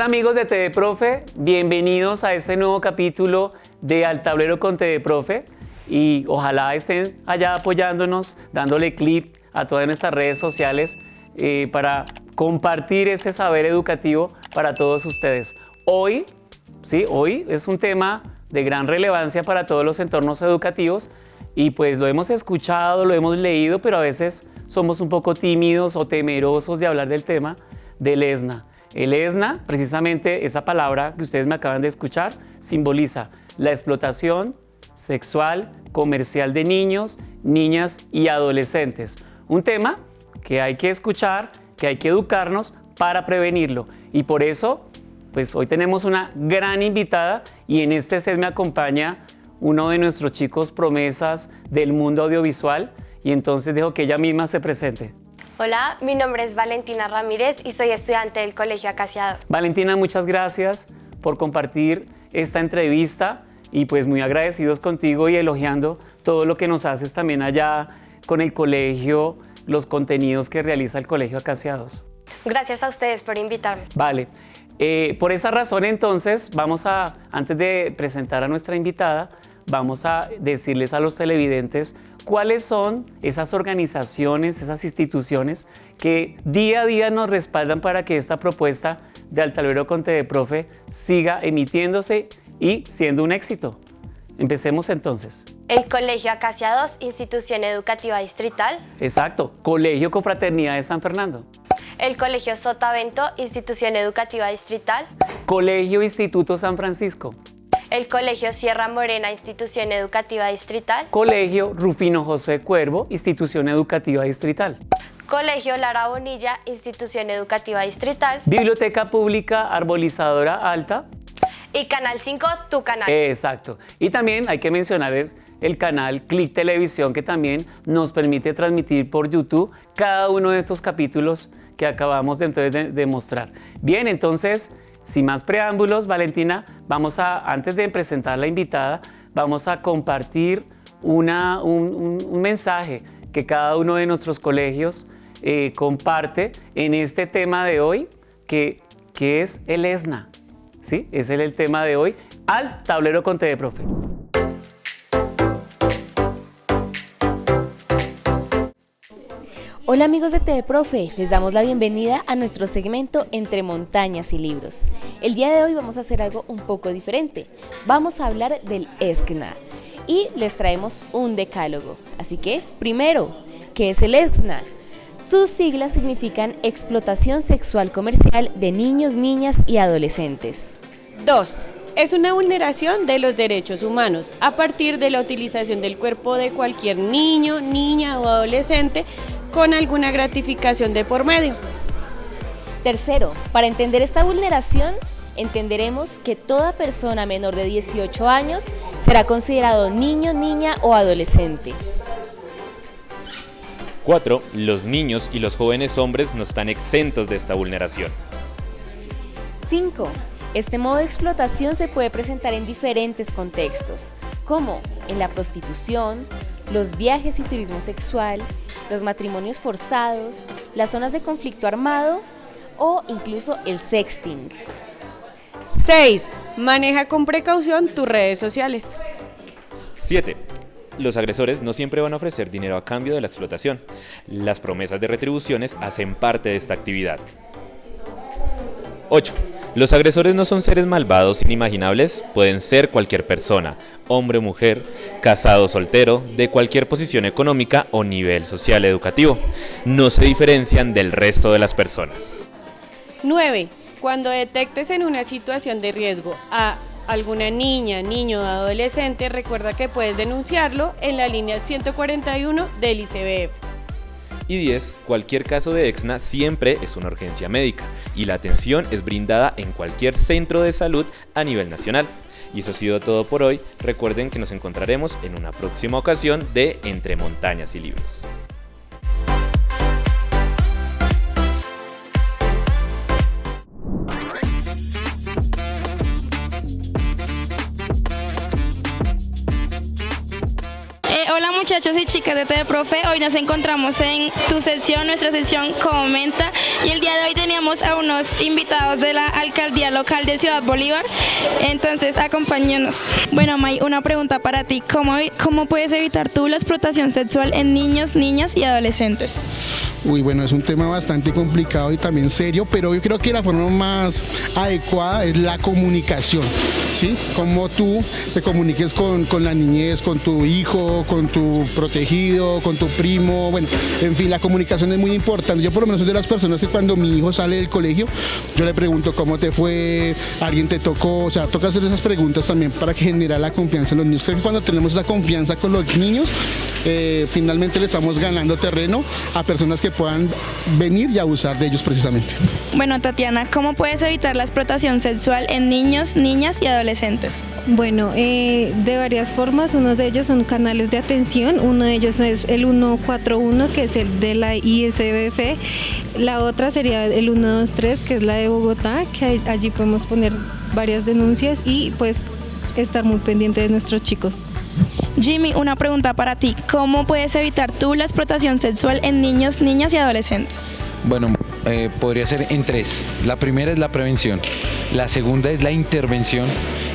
Hola amigos de TD Profe, bienvenidos a este nuevo capítulo de Al Tablero con TD Profe y ojalá estén allá apoyándonos, dándole clic a todas nuestras redes sociales para compartir este saber educativo para todos ustedes. Hoy es un tema de gran relevancia para todos los entornos educativos y pues lo hemos escuchado, lo hemos leído, pero a veces somos un poco tímidos o temerosos de hablar del tema del ESNA. El ESNA, precisamente esa palabra que ustedes me acaban de escuchar, simboliza la explotación sexual, comercial de niños, niñas y adolescentes. Un tema que hay que escuchar, que hay que educarnos para prevenirlo. Y por eso, pues hoy tenemos una gran invitada y en este set me acompaña uno de nuestros chicos promesas del mundo audiovisual y entonces dejo que ella misma se presente. Hola, mi nombre es Valentina Ramírez y soy estudiante del Colegio Acacia II. Valentina, muchas gracias por compartir esta entrevista y pues muy agradecidos contigo y elogiando todo lo que nos haces también allá con el colegio, los contenidos que realiza el Colegio Acacia II. Gracias a ustedes por invitarme. Vale, por esa razón entonces antes de presentar a nuestra invitada, vamos a decirles a los televidentes cuáles son esas organizaciones, esas instituciones que día a día nos respaldan para que esta propuesta de Al Tablero con TD Profe siga emitiéndose y siendo un éxito. Empecemos entonces. El Colegio Acacia II, institución educativa distrital. Exacto, Colegio Confraternidad de San Fernando. El Colegio Sotavento, institución educativa distrital. Colegio Instituto San Francisco. El Colegio Sierra Morena, institución educativa distrital. Colegio Rufino José Cuervo, institución educativa distrital. Colegio Lara Bonilla, institución educativa distrital. Biblioteca Pública Arbolizadora Alta. Y Canal 5, tu canal. Exacto. Y también hay que mencionar el canal Click Televisión, que también nos permite transmitir por YouTube cada uno de estos capítulos que acabamos de mostrar. Bien, entonces, sin más preámbulos, Valentina, antes de presentar a la invitada, vamos a compartir un mensaje que cada uno de nuestros colegios comparte en este tema de hoy, que es el ESNA. ¿Sí? Ese es el tema de hoy, Al Tablero con TD Profe. Hola amigos de TD Profe, les damos la bienvenida a nuestro segmento Entre Montañas y Libros. El día de hoy vamos a hacer algo un poco diferente. Vamos a hablar del ESNA y les traemos un decálogo. Así que, primero, ¿qué es el ESNA? Sus siglas significan explotación sexual comercial de niños, niñas y adolescentes. 2. Es una vulneración de los derechos humanos a partir de la utilización del cuerpo de cualquier niño, niña o adolescente con alguna gratificación de por medio. Tercero, para entender esta vulneración, entenderemos que toda persona menor de 18 años será considerado niño, niña o adolescente. 4. Los niños y los jóvenes hombres no están exentos de esta vulneración. 5. Este modo de explotación se puede presentar en diferentes contextos, como en la prostitución, los viajes y turismo sexual, los matrimonios forzados, las zonas de conflicto armado o incluso el sexting. 6. Maneja con precaución tus redes sociales. 7. Los agresores no siempre van a ofrecer dinero a cambio de la explotación. Las promesas de retribuciones hacen parte de esta actividad. 8. Los agresores no son seres malvados inimaginables, pueden ser cualquier persona, hombre o mujer, casado o soltero, de cualquier posición económica o nivel social educativo. No se diferencian del resto de las personas. 9. Cuando detectes en una situación de riesgo a alguna niña, niño o adolescente, recuerda que puedes denunciarlo en la línea 141 del ICBF. Y 10. Cualquier caso de ESNA siempre es una urgencia médica y la atención es brindada en cualquier centro de salud a nivel nacional. Y eso ha sido todo por hoy. Recuerden que nos encontraremos en una próxima ocasión de Entre Montañas y Libros. muchachos y chicas de TV Profe, hoy nos encontramos en tu sección, nuestra sección Comenta, y el día de hoy teníamos a unos invitados de la alcaldía local de Ciudad Bolívar, entonces acompáñanos. Bueno, May, una pregunta para ti, ¿cómo puedes evitar tú la explotación sexual en niños, niñas y adolescentes? Uy, bueno, es un tema bastante complicado y también serio, pero yo creo que la forma más adecuada es la comunicación, ¿sí? Cómo tú te comuniques con la niñez, con tu hijo, con tu protegido, con tu primo, bueno, en fin, la comunicación es muy importante. Yo por lo menos soy de las personas que cuando mi hijo sale del colegio, yo le pregunto cómo te fue, alguien te tocó, o sea, toca hacer esas preguntas también para generar la confianza en los niños. Creo que cuando tenemos esa confianza con los niños, finalmente le estamos ganando terreno a personas que puedan venir y abusar de ellos precisamente. Bueno, Tatiana, ¿cómo puedes evitar la explotación sexual en niños, niñas y adolescentes? Bueno, de varias formas. Uno de ellos son canales de atención. Uno de ellos es el 141, que es el de la ISBF. La otra sería el 123, que es la de Bogotá, que allí podemos poner varias denuncias y pues estar muy pendiente de nuestros chicos. Jimmy, una pregunta para ti. ¿Cómo puedes evitar tú la explotación sexual en niños, niñas y adolescentes? Bueno, podría ser en tres. La primera es la prevención, la segunda es la intervención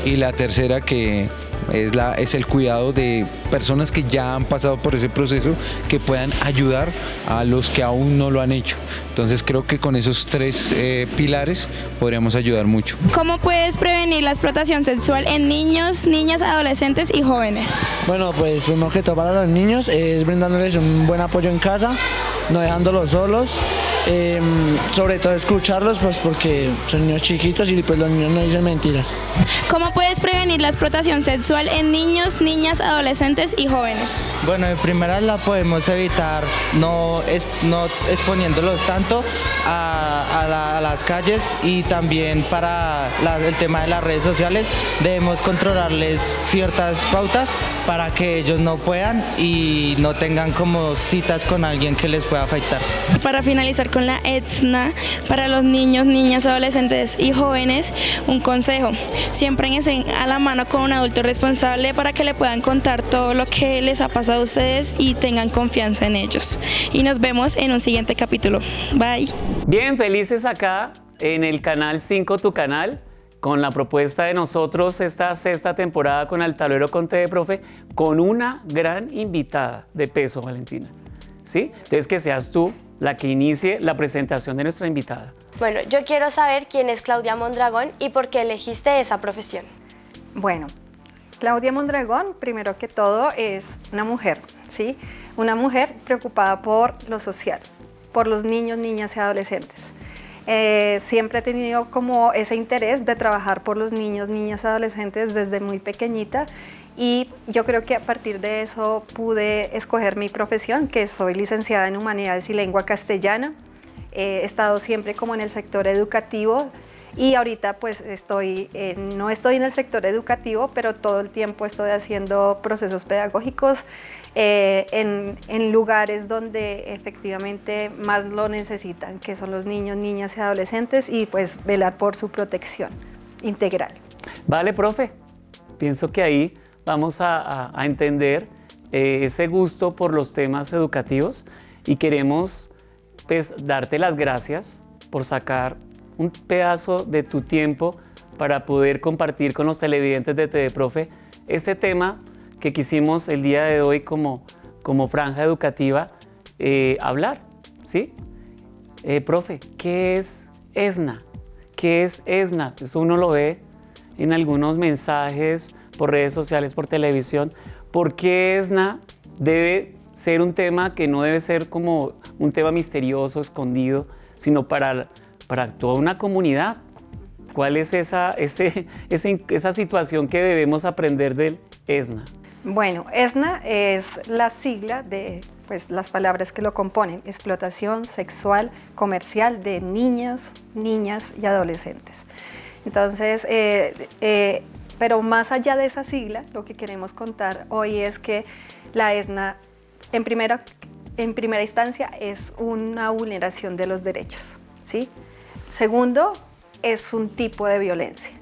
y la tercera que es el cuidado de personas que ya han pasado por ese proceso, que puedan ayudar a los que aún no lo han hecho. Entonces creo que con esos tres pilares podríamos ayudar mucho. ¿Cómo puedes prevenir la explotación sexual en niños, niñas, adolescentes y jóvenes? Bueno, pues primero que todo para los niños es brindándoles un buen apoyo en casa, no dejándolos solos. Sobre todo escucharlos, pues porque son niños chiquitos y pues los niños no dicen mentiras. ¿Cómo puedes prevenir la explotación sexual en niños, niñas, adolescentes y jóvenes? Bueno, en primera la podemos evitar no exponiéndolos tanto a las calles, y también para el tema de las redes sociales debemos controlarles ciertas pautas para que ellos no puedan y no tengan como citas con alguien que les pueda afectar. Para finalizar con la EXNA, para los niños, niñas, adolescentes y jóvenes, un consejo: siempre estén a la mano con un adulto responsable para que le puedan contar todo lo que les ha pasado a ustedes y tengan confianza en ellos. Y nos vemos en un siguiente capítulo. Bye. Bien, felices acá en el canal 5, tu canal, con la propuesta de nosotros esta sexta temporada con Al Tablero con TV Profe, con una gran invitada de peso, Valentina. ¿Sí? Entonces, que seas tú la que inicie la presentación de nuestra invitada. Bueno, yo quiero saber quién es Claudia Mondragón y por qué elegiste esa profesión. Bueno, Claudia Mondragón, primero que todo, es una mujer, ¿sí? Una mujer preocupada por lo social, por los niños, niñas y adolescentes. Siempre he tenido como ese interés de trabajar por los niños, niñas y adolescentes desde muy pequeñita, y yo creo que a partir de eso pude escoger mi profesión, que soy licenciada en Humanidades y Lengua Castellana. He estado siempre como en el sector educativo y ahorita pues no estoy en el sector educativo, pero todo el tiempo estoy haciendo procesos pedagógicos en lugares donde efectivamente más lo necesitan, que son los niños, niñas y adolescentes, y pues velar por su protección integral. Vale, profe, pienso que ahí vamos a entender ese gusto por los temas educativos y queremos pues darte las gracias por sacar un pedazo de tu tiempo para poder compartir con los televidentes de TV Profe este tema que quisimos el día de hoy como franja educativa hablar, ¿sí? Profe, ¿qué es EXNA? ¿Qué es EXNA? Eso uno lo ve en algunos mensajes por redes sociales, por televisión. ¿Por qué EXNA debe ser un tema que no debe ser como un tema misterioso, escondido, sino para toda una comunidad? ¿Cuál es esa situación que debemos aprender del EXNA? Bueno, EXNA es la sigla de las palabras que lo componen: explotación sexual comercial de niños, niñas y adolescentes. Entonces, pero más allá de esa sigla, lo que queremos contar hoy es que la EXNA, en primera instancia, es una vulneración de los derechos, ¿sí? Segundo, es un tipo de violencia.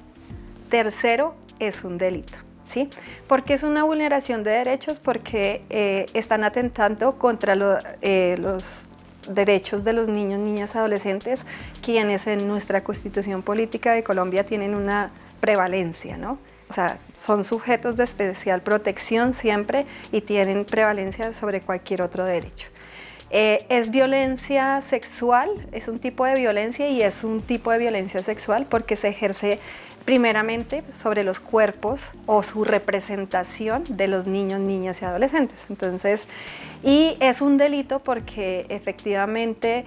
Tercero, es un delito, ¿sí? ¿Por qué es una vulneración de derechos? Porque están atentando contra los derechos de los niños, niñas, adolescentes, quienes en nuestra Constitución Política de Colombia tienen una prevalencia, ¿no? O sea, son sujetos de especial protección siempre y tienen prevalencia sobre cualquier otro derecho. Es violencia sexual, es un tipo de violencia y es un tipo de violencia sexual porque se ejerce primeramente sobre los cuerpos o su representación de los niños, niñas y adolescentes. Entonces, y es un delito porque efectivamente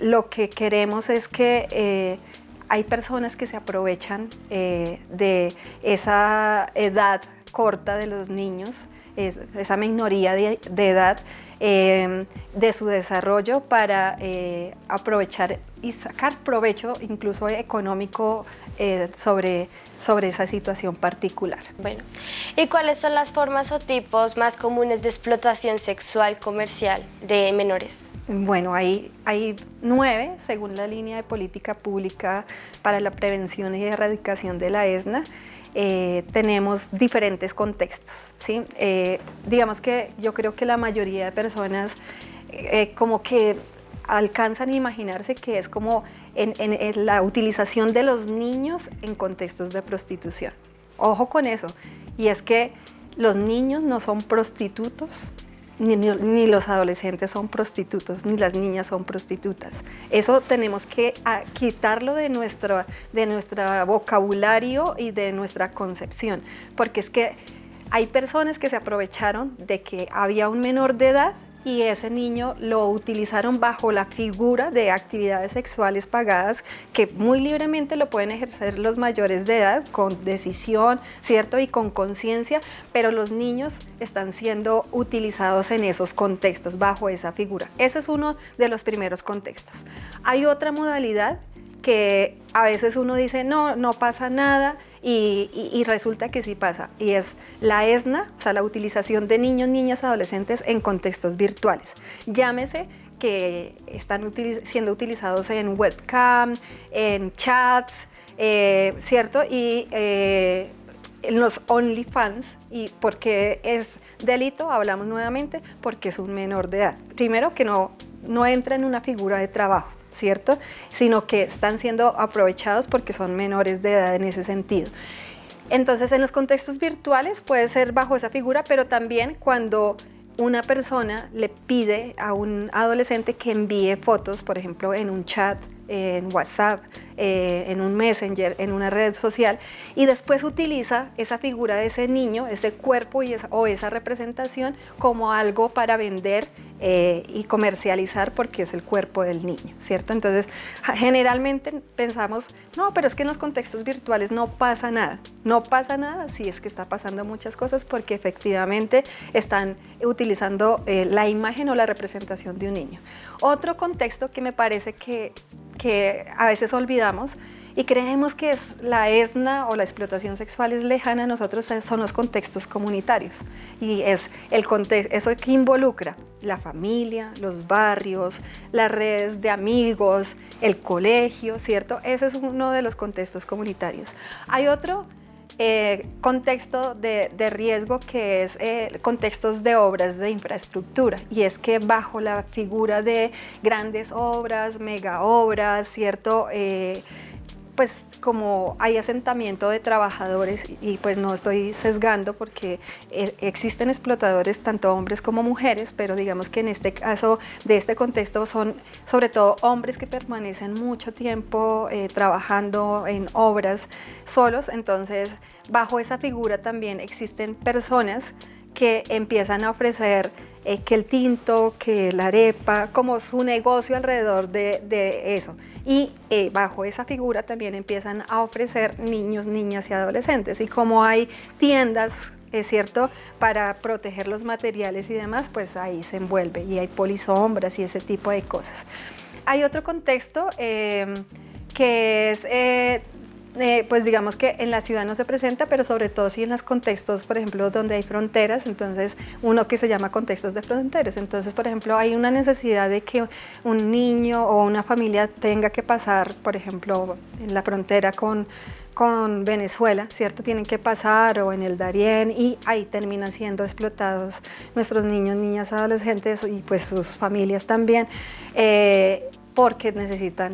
lo que queremos es que hay personas que se aprovechan de esa edad corta de los niños, esa minoría de edad, de su desarrollo para aprovechar y sacar provecho incluso económico sobre esa situación particular. Bueno, ¿y cuáles son las formas o tipos más comunes de explotación sexual comercial de menores? Bueno, hay 9, según la línea de política pública para la prevención y erradicación de la ESNA. Tenemos diferentes contextos, ¿sí? Digamos que yo creo que la mayoría de personas como que alcanzan a imaginarse que es como en la utilización de los niños en contextos de prostitución. Ojo con eso, y es que los niños no son prostitutos, ni los adolescentes son prostitutos, ni las niñas son prostitutas. Eso tenemos que quitarlo de nuestro vocabulario y de nuestra concepción, porque es que hay personas que se aprovecharon de que había un menor de edad y ese niño lo utilizaron bajo la figura de actividades sexuales pagadas que muy libremente lo pueden ejercer los mayores de edad con decisión, ¿cierto? Y con conciencia, pero los niños están siendo utilizados en esos contextos, bajo esa figura. Ese es uno de los primeros contextos. Hay otra modalidad que a veces uno dice, no pasa nada, y resulta que sí pasa, y es la ESNA, o sea, la utilización de niños, niñas, adolescentes en contextos virtuales. Llámese que están siendo utilizados en webcam, en chats, ¿cierto? Y en los OnlyFans. ¿Y por qué es delito? Hablamos nuevamente, porque es un menor de edad. Primero, que no entra en una figura de trabajo, ¿cierto? Sino que están siendo aprovechados porque son menores de edad en ese sentido. Entonces, en los contextos virtuales puede ser bajo esa figura, pero también cuando una persona le pide a un adolescente que envíe fotos, por ejemplo, en un chat, en WhatsApp, en un Messenger, en una red social, y después utiliza esa figura de ese niño, ese cuerpo o esa representación como algo para vender y comercializar porque es el cuerpo del niño, ¿cierto? Entonces, generalmente pensamos, no, pero es que en los contextos virtuales no pasa nada. No pasa nada, sí es que está pasando muchas cosas porque efectivamente están utilizando la imagen o la representación de un niño. Otro contexto que me parece que a veces olvidamos y creemos que es la ESNA o la explotación sexual es lejana a nosotros, son los contextos comunitarios. Y es eso que involucra la familia, los barrios, las redes de amigos, el colegio, ¿cierto? Ese es uno de los contextos comunitarios. Hay otro contexto de riesgo que es contextos de obras de infraestructura, y es que bajo la figura de grandes obras, mega obras, ¿cierto? Pues como hay asentamiento de trabajadores, y pues no estoy sesgando porque existen explotadores tanto hombres como mujeres, pero digamos que en este caso de este contexto son sobre todo hombres que permanecen mucho tiempo trabajando en obras solos. Entonces bajo esa figura también existen personas que empiezan a ofrecer que el tinto, que la arepa, como su negocio alrededor de eso. Y bajo esa figura también empiezan a ofrecer niños, niñas y adolescentes. Y como hay tiendas, es cierto, para proteger los materiales y demás, pues ahí se envuelve y hay polisombras y ese tipo de cosas. Hay otro contexto que es pues digamos que en la ciudad no se presenta, pero sobre todo sí en los contextos, por ejemplo, donde hay fronteras, entonces uno que se llama contextos de fronteras. Entonces, por ejemplo, hay una necesidad de que un niño o una familia tenga que pasar, por ejemplo, en la frontera con con Venezuela, ¿cierto? Tienen que pasar o en el Darién y ahí terminan siendo explotados nuestros niños, niñas, adolescentes y pues sus familias también, porque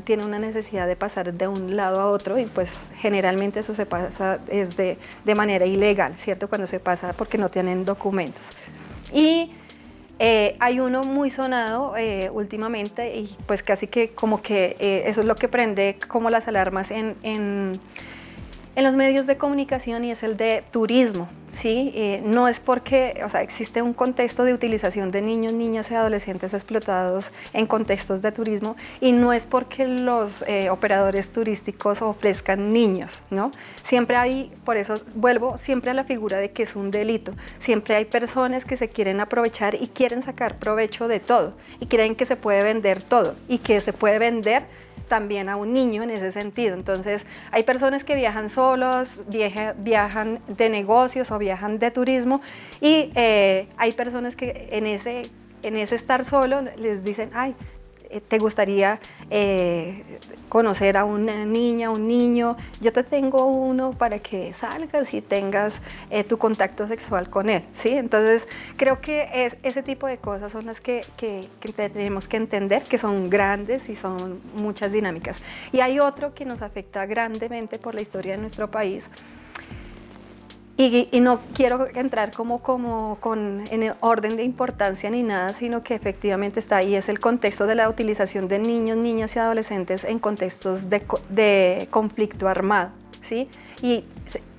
tienen una necesidad de pasar de un lado a otro y pues generalmente eso se pasa es de manera ilegal, ¿cierto? Cuando se pasa porque no tienen documentos. Y hay uno muy sonado últimamente y pues casi que como que eso es lo que prende como las alarmas en los medios de comunicación y es el de turismo, ¿sí? No es porque, o sea, existe un contexto de utilización de niños, niñas y adolescentes explotados en contextos de turismo y no es porque los operadores turísticos ofrezcan niños, ¿no? Siempre hay, por eso vuelvo siempre a la figura de que es un delito, siempre hay personas que se quieren aprovechar y quieren sacar provecho de todo y creen que se puede vender todo y que se puede vender también a un niño en ese sentido. Entonces hay personas que viajan solos, viajan de negocios o viajan de turismo y hay personas que en ese estar solo les dicen, ay, ¿te gustaría conocer a una niña, un niño? Yo te tengo uno para que salgas y tengas tu contacto sexual con él, ¿sí? Entonces creo que ese tipo de cosas son las que tenemos que entender, que son grandes y son muchas dinámicas. Y hay otro que nos afecta grandemente por la historia de nuestro país, y no quiero entrar en orden de importancia ni nada, sino que efectivamente está ahí, es el contexto de la utilización de niños, niñas y adolescentes en contextos de conflicto armado, ¿sí? Y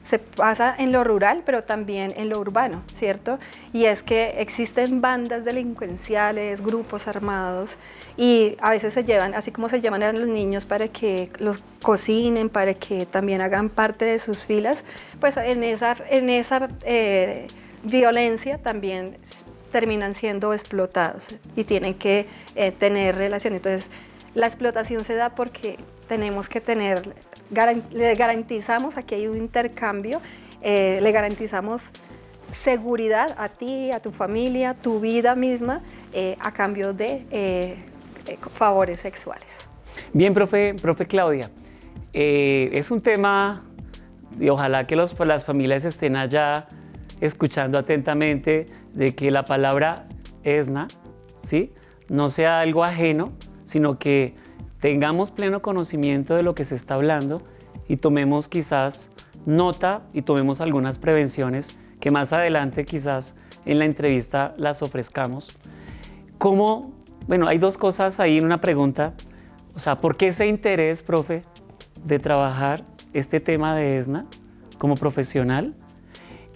se pasa en lo rural, pero también en lo urbano, ¿cierto? Y es que existen bandas delincuenciales, grupos armados, y a veces se llevan, así como se llevan a los niños para que los cocinen, para que también hagan parte de sus filas, pues en esa violencia también terminan siendo explotados y tienen que tener relación. Entonces, la explotación se da porque tenemos que le garantizamos, aquí hay un intercambio, le garantizamos seguridad a ti, a tu familia, tu vida misma, a cambio de favores sexuales. Bien, profe Claudia, es un tema y ojalá que las familias estén allá escuchando atentamente de que la palabra ESNA, ¿sí?, no sea algo ajeno, sino que tengamos pleno conocimiento de lo que se está hablando y tomemos quizás nota y tomemos algunas prevenciones que más adelante quizás en la entrevista las ofrezcamos. ¿Cómo? Bueno, hay dos cosas ahí en una pregunta. O sea, ¿por qué ese interés, profe, de trabajar este tema de ESNA como profesional?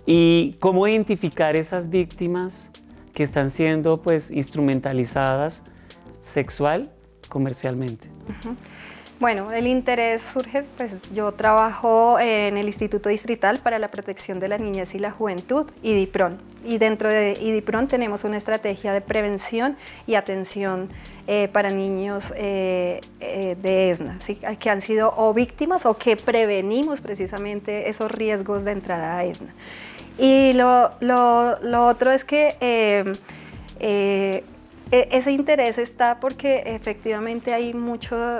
¿Y cómo identificar esas víctimas que están siendo pues instrumentalizadas sexual, comercialmente? Bueno, el interés surge, pues yo trabajo en el Instituto Distrital para la Protección de la Niñez y la Juventud, IDIPRON, y dentro de IDIPRON tenemos una estrategia de prevención y atención para niños de ESNA, ¿sí?, que han sido o víctimas o que prevenimos precisamente esos riesgos de entrada a ESNA. Y lo otro es que ese interés está porque efectivamente hay mucho,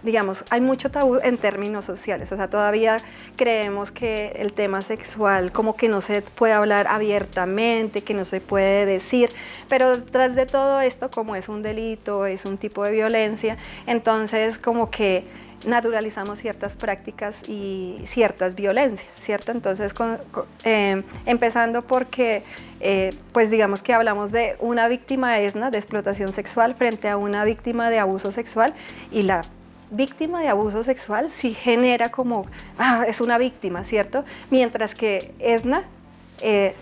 digamos, hay mucho tabú en términos sociales. O sea, todavía creemos que el tema sexual como que no se puede hablar abiertamente, que no se puede decir, pero tras de todo esto, como es un delito, es un tipo de violencia, entonces como que naturalizamos ciertas prácticas y ciertas violencias, ¿cierto? Entonces, empezando porque, pues digamos que hablamos de una víctima ESNA de explotación sexual frente a una víctima de abuso sexual, y la víctima de abuso sexual sí genera como, es una víctima, ¿cierto? Mientras que ESNA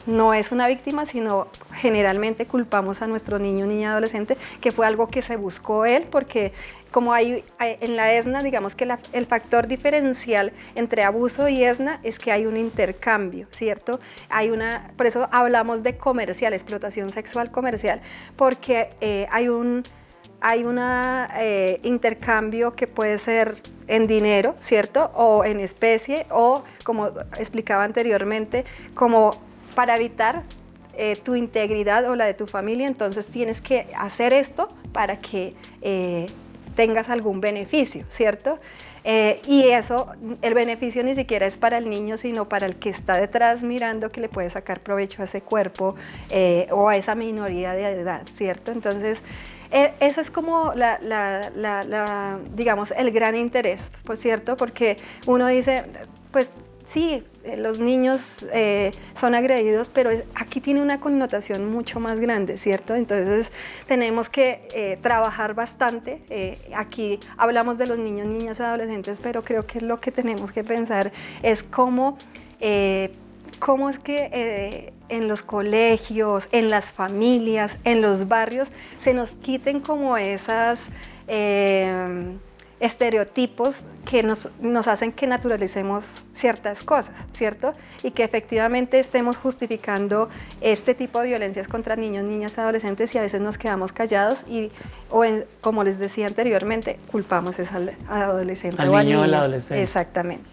no es una víctima, sino generalmente culpamos a nuestro niño, niña, adolescente, que fue algo que se buscó él, porque como hay en la ESNA, digamos que el factor diferencial entre abuso y ESNA es que hay un intercambio, ¿cierto? Por eso hablamos de comercial, explotación sexual comercial, porque hay un intercambio que puede ser en dinero, ¿cierto?, o en especie, o como explicaba anteriormente, como para evitar tu integridad o la de tu familia, entonces tienes que hacer esto para que tengas algún beneficio, ¿cierto? Y eso, el beneficio ni siquiera es para el niño, sino para el que está detrás mirando que le puede sacar provecho a ese cuerpo o a esa minoría de edad, ¿cierto? Entonces, ese es como digamos, el gran interés, por cierto, porque uno dice, pues sí, los niños son agredidos, pero aquí tiene una connotación mucho más grande, ¿cierto? Entonces tenemos que trabajar bastante. Aquí hablamos de los niños, niñas, adolescentes, pero creo que lo que tenemos que pensar es cómo es que en los colegios, en las familias, en los barrios, se nos quiten como esas estereotipos que nos hacen que naturalicemos ciertas cosas, ¿cierto? Y que efectivamente estemos justificando este tipo de violencias contra niños, niñas, adolescentes, y a veces nos quedamos callados como les decía anteriormente, culpamos al adolescente al o al niño o niño. al adolescente. Exactamente.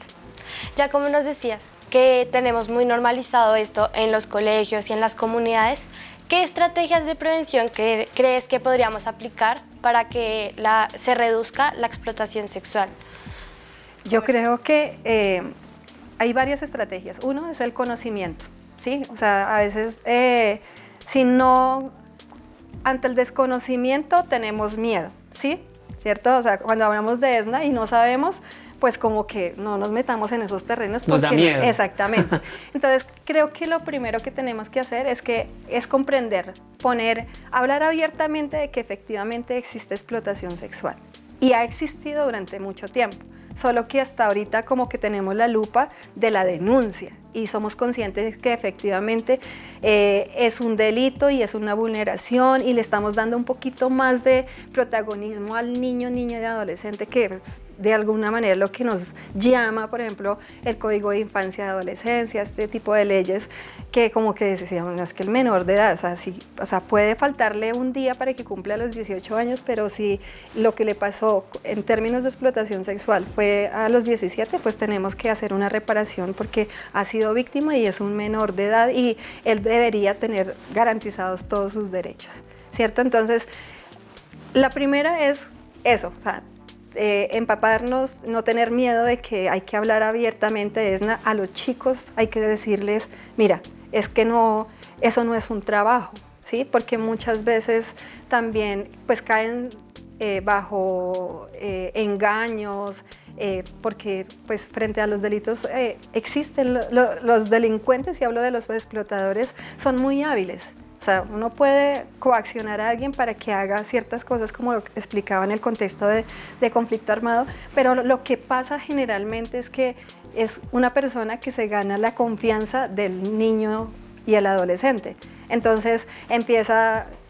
Ya como nos decías, que tenemos muy normalizado esto en los colegios y en las comunidades, ¿qué estrategias de prevención crees que podríamos aplicar para que se reduzca la explotación sexual? Yo creo que hay varias estrategias. Uno es el conocimiento, ¿sí? O sea, a veces ante el desconocimiento tenemos miedo, ¿sí? ¿Cierto? O sea, cuando hablamos de ESNA y no sabemos, pues como que no nos metamos en esos terrenos. Nos da miedo. Exactamente. Entonces, creo que lo primero que tenemos que hacer es comprender, hablar abiertamente de que efectivamente existe explotación sexual. Y ha existido durante mucho tiempo. Solo que hasta ahorita como que tenemos la lupa de la denuncia y somos conscientes que efectivamente es un delito y es una vulneración y le estamos dando un poquito más de protagonismo al niño, niña y adolescente, que pues, de alguna manera lo que nos llama, por ejemplo, el Código de Infancia y Adolescencia, este tipo de leyes que como que decíamos, no es que el menor de edad, o sea, puede faltarle un día para que cumpla los 18 años, pero si lo que le pasó en términos de explotación sexual fue a los 17, pues tenemos que hacer una reparación porque ha sido víctima y es un menor de edad y él debería tener garantizados todos sus derechos, ¿cierto? Entonces, la primera es eso, o sea, empaparnos, no tener miedo de que hay que hablar abiertamente de ESNA. A los chicos hay que decirles, mira, es que eso no es un trabajo, ¿sí? Porque muchas veces también pues caen bajo engaños, porque pues frente a los delitos existen los delincuentes, y hablo de los explotadores, son muy hábiles. O sea, uno puede coaccionar a alguien para que haga ciertas cosas como lo que explicaba en el contexto de conflicto armado, pero lo que pasa generalmente es que es una persona que se gana la confianza del niño y el adolescente. Entonces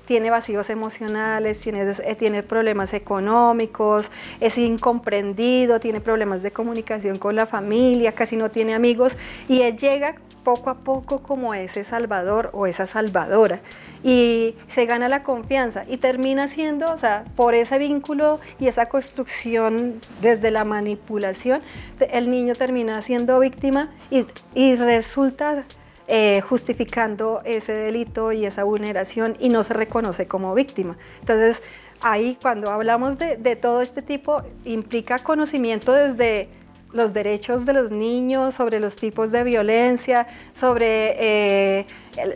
tiene vacíos emocionales, tiene problemas económicos, es incomprendido, tiene problemas de comunicación con la familia, casi no tiene amigos, y él llega poco a poco como ese salvador o esa salvadora y se gana la confianza y termina siendo, o sea, por ese vínculo y esa construcción desde la manipulación, el niño termina siendo víctima y resulta justificando ese delito y esa vulneración y no se reconoce como víctima. Entonces, ahí cuando hablamos de todo este tipo, implica conocimiento desde los derechos de los niños, sobre los tipos de violencia, sobre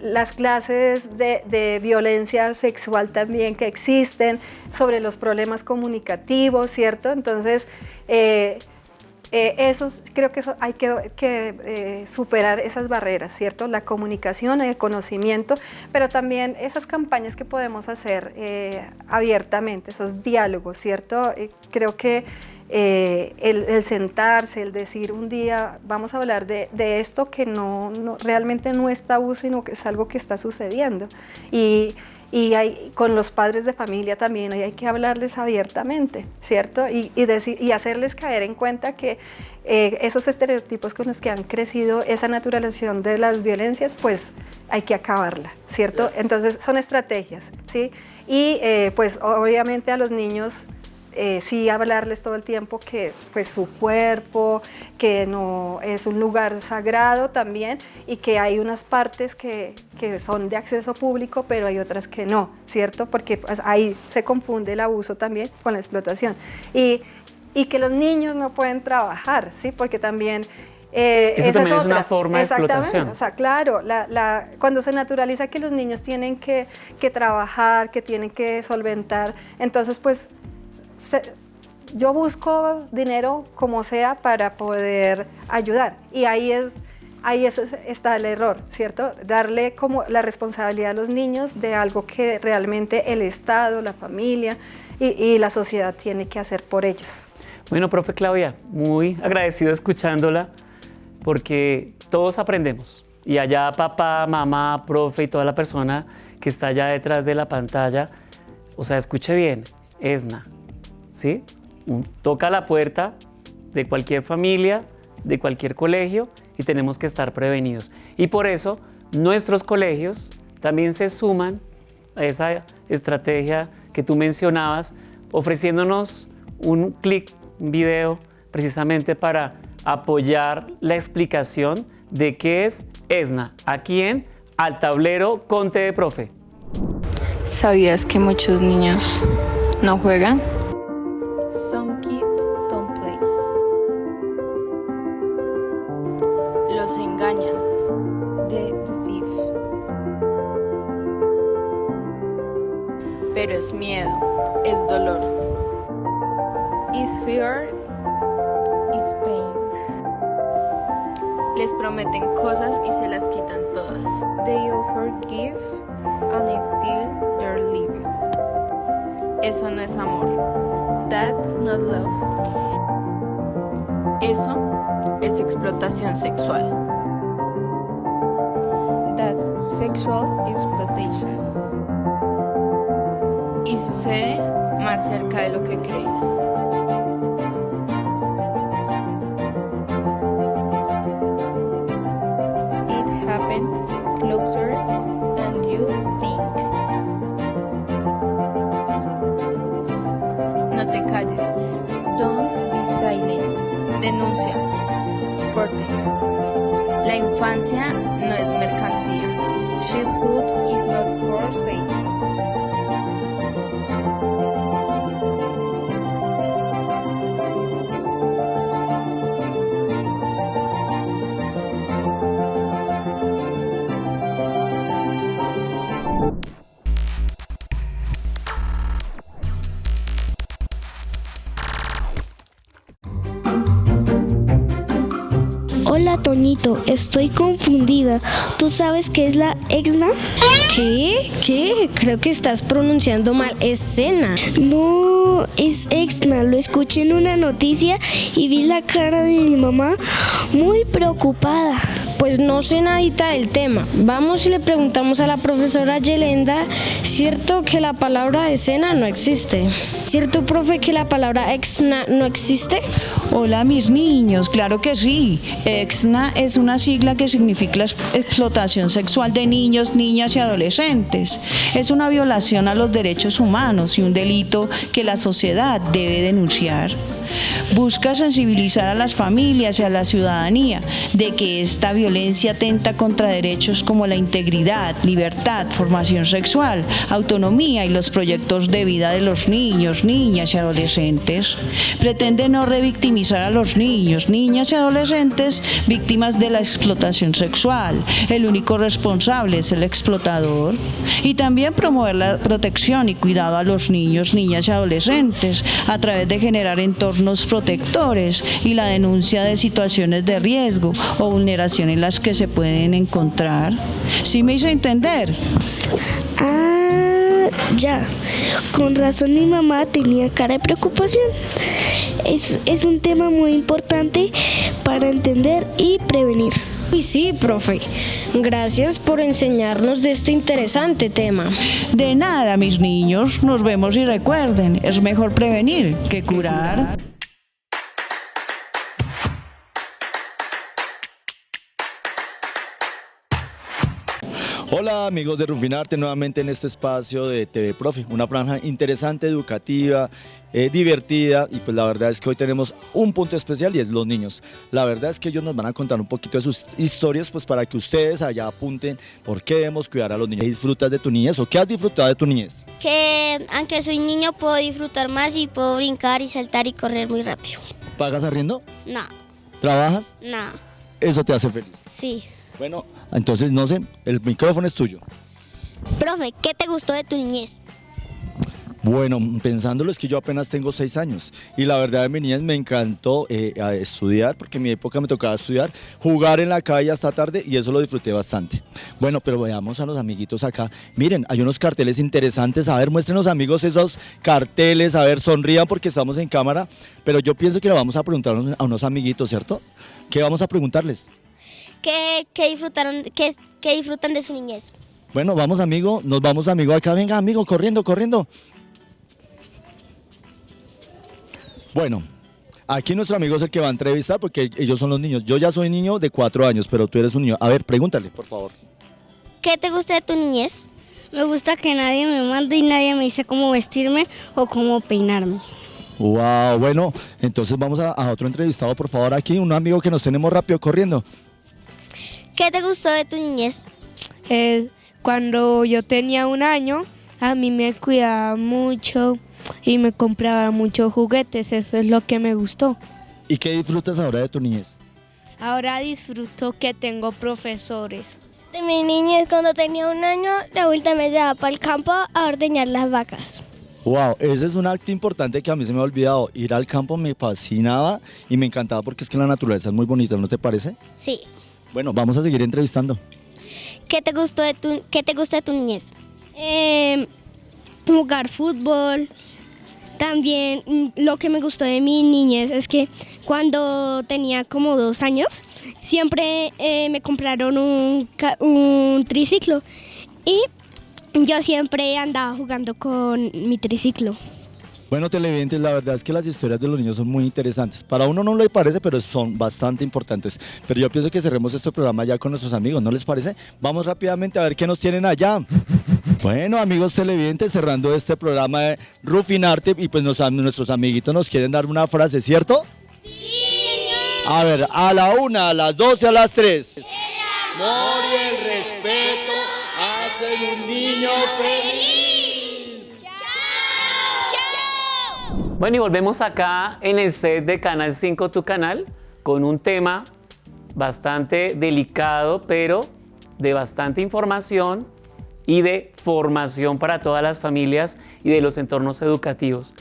las clases de violencia sexual también que existen, sobre los problemas comunicativos, ¿cierto? Entonces, creo que hay que superar esas barreras, ¿cierto? La comunicación, el conocimiento, pero también esas campañas que podemos hacer abiertamente, esos diálogos, ¿cierto? Creo que el sentarse, el decir un día vamos a hablar de esto que realmente no es tabú, sino que es algo que está sucediendo. Y con los padres de familia también hay que hablarles abiertamente, ¿cierto? Y hacerles caer en cuenta que esos estereotipos con los que han crecido, esa naturalización de las violencias, pues hay que acabarla, ¿cierto? Entonces son estrategias, ¿sí? Y pues obviamente a los niños sí hablarles todo el tiempo que pues su cuerpo, que no es un lugar sagrado también y que hay unas partes que son de acceso público, pero hay otras que no, ¿cierto? Porque pues, ahí se confunde el abuso también con la explotación. Y y que los niños no pueden trabajar, ¿sí? Porque también... Eso también es una forma de explotación. O sea, claro, cuando se naturaliza que los niños tienen que trabajar, que tienen que solventar, entonces pues yo busco dinero como sea para poder ayudar, y ahí está el error, ¿cierto? Darle como la responsabilidad a los niños de algo que realmente el Estado, la familia y la sociedad tiene que hacer por ellos. Bueno, profe Claudia, muy agradecido escuchándola, porque todos aprendemos. Y allá papá, mamá, profe y toda la persona que está allá detrás de la pantalla, o sea, escuche bien, ESNA, ¿sí? Toca la puerta de cualquier familia, de cualquier colegio, y tenemos que estar prevenidos. Y por eso nuestros colegios también se suman a esa estrategia que tú mencionabas, ofreciéndonos un clic, un video, precisamente para apoyar la explicación de qué es ESNA, aquí en Al Tablero con T de Profe. ¿Sabías que muchos niños no juegan? Some kids don't play. Los engañan. They deceive. Pero es miedo, es dolor. Is fear, is pain. Les prometen cosas y se las quitan todas. They offer gift and steal their lives. Eso no es amor. That's not love. Eso es explotación sexual. That's sexual exploitation. Y sucede más cerca de lo que crees. Closer than you think. No te calles. Don't be silent. Denuncia. Protect. La infancia no es mercancía. Childhood is not for sale. Hola Toñito, estoy confundida. ¿Tú sabes qué es la EXNA? ¿Qué? Creo que estás pronunciando mal. Es cena. No, es EXNA. Lo escuché en una noticia y vi la cara de mi mamá muy preocupada. Pues no sé nadita del tema. Vamos y le preguntamos a la profesora Yelenda. ¿Cierto que la palabra escena no existe? ¿Cierto, profe, que la palabra EXNA no existe? Hola mis niños, claro que sí. EXNA es una sigla que significa la explotación sexual de niños, niñas y adolescentes. Es una violación a los derechos humanos y un delito que la sociedad debe denunciar. Busca sensibilizar a las familias y a la ciudadanía de que esta violencia atenta contra derechos como la integridad, libertad, formación sexual, autonomía y los proyectos de vida de los niños, niñas y adolescentes. Pretende no revictimizar a los niños, niñas y adolescentes víctimas de la explotación sexual. El único responsable es el explotador. Y también promover la protección y cuidado a los niños, niñas y adolescentes a través de generar entornos protectores y la denuncia de situaciones de riesgo o vulneración en las que se pueden encontrar. ¿Sí me hice entender? Ah, ya. Con razón mi mamá tenía cara de preocupación. Es un tema muy importante para entender y prevenir. Y sí, profe. Gracias por enseñarnos de este interesante tema. De nada, mis niños. Nos vemos y recuerden, es mejor prevenir que curar. Hola amigos de Rufinarte, nuevamente en este espacio de TV Profe, una franja interesante, educativa, divertida, y pues la verdad es que hoy tenemos un punto especial y es los niños. La verdad es que ellos nos van a contar un poquito de sus historias, pues para que ustedes allá apunten por qué debemos cuidar a los niños. ¿Qué disfrutas de tu niñez o qué has disfrutado de tu niñez? Que aunque soy niño puedo disfrutar más y puedo brincar y saltar y correr muy rápido. ¿Pagas arriendo? No, ¿Trabajas? no, ¿Eso te hace feliz? sí. Bueno, entonces no sé, el micrófono es tuyo. Profe, ¿qué te gustó de tu niñez? Bueno, pensándolo es que yo apenas tengo 6 años y la verdad de mi niñez me encantó a estudiar, porque en mi época me tocaba estudiar, jugar en la calle hasta tarde y eso lo disfruté bastante. Bueno, pero veamos a los amiguitos acá. Miren, hay unos carteles interesantes. A ver, muéstrenos amigos esos carteles, a ver, sonrían porque estamos en cámara, pero yo pienso que le vamos a preguntar a unos amiguitos, ¿cierto? ¿Qué vamos a preguntarles? ¿Qué disfrutan de su niñez? Bueno, vamos amigo, nos vamos amigo acá, venga amigo, corriendo, corriendo. Bueno, aquí nuestro amigo es el que va a entrevistar porque ellos son los niños. Yo ya soy niño de 4 años, pero tú eres un niño. A ver, pregúntale, por favor. ¿Qué te gusta de tu niñez? Me gusta que nadie me mande y nadie me dice cómo vestirme o cómo peinarme. Wow, bueno, entonces vamos a otro entrevistado, por favor, aquí, un amigo que nos tenemos rápido corriendo. ¿Qué te gustó de tu niñez? Cuando yo tenía 1 año, a mí me cuidaba mucho y me compraba muchos juguetes, eso es lo que me gustó. ¿Y qué disfrutas ahora de tu niñez? Ahora disfruto que tengo profesores. De mi niñez, cuando tenía 1 año, la abuelita me llevaba para el campo a ordeñar las vacas. Wow, ese es un acto importante que a mí se me ha olvidado. Ir al campo me fascinaba y me encantaba porque es que la naturaleza es muy bonita, ¿no te parece? Sí. Bueno, vamos a seguir entrevistando. ¿Qué te gusta de tu niñez? Jugar fútbol. También lo que me gustó de mi niñez es que cuando tenía como 2 años, siempre me compraron un triciclo y yo siempre andaba jugando con mi triciclo. Bueno, televidentes, la verdad es que las historias de los niños son muy interesantes. Para uno no le parece, pero son bastante importantes. Pero yo pienso que cerremos este programa ya con nuestros amigos, ¿no les parece? Vamos rápidamente a ver qué nos tienen allá. Bueno, amigos televidentes, cerrando este programa de Rufinarte, y pues nuestros amiguitos nos quieren dar una frase, ¿cierto? Sí, señor. A ver, a la 1, a las 2 y a las 3. El amor y el respeto hacen un niño feliz. Bueno, y volvemos acá en el set de Canal 5, tu canal, con un tema bastante delicado, pero de bastante información y de formación para todas las familias y de los entornos educativos.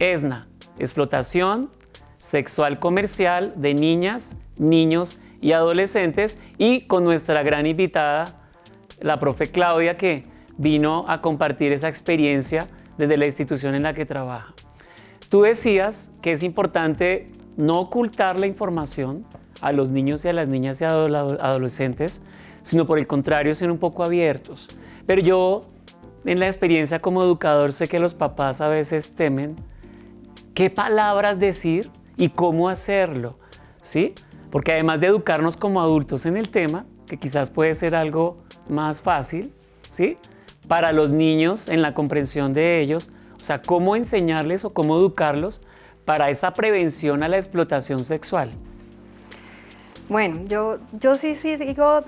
ESNA, explotación sexual comercial de niñas, niños y adolescentes, y con nuestra gran invitada, la profe Claudia, que vino a compartir esa experiencia desde la institución en la que trabaja. Tú decías que es importante no ocultar la información a los niños y a las niñas y adolescentes, sino por el contrario, ser un poco abiertos. Pero yo, en la experiencia como educador, sé que los papás a veces temen qué palabras decir y cómo hacerlo, ¿sí? Porque además de educarnos como adultos en el tema, que quizás puede ser algo más fácil, ¿sí? Para los niños, en la comprensión de ellos, o sea, cómo enseñarles o cómo educarlos para esa prevención a la explotación sexual. Bueno, yo sí sigo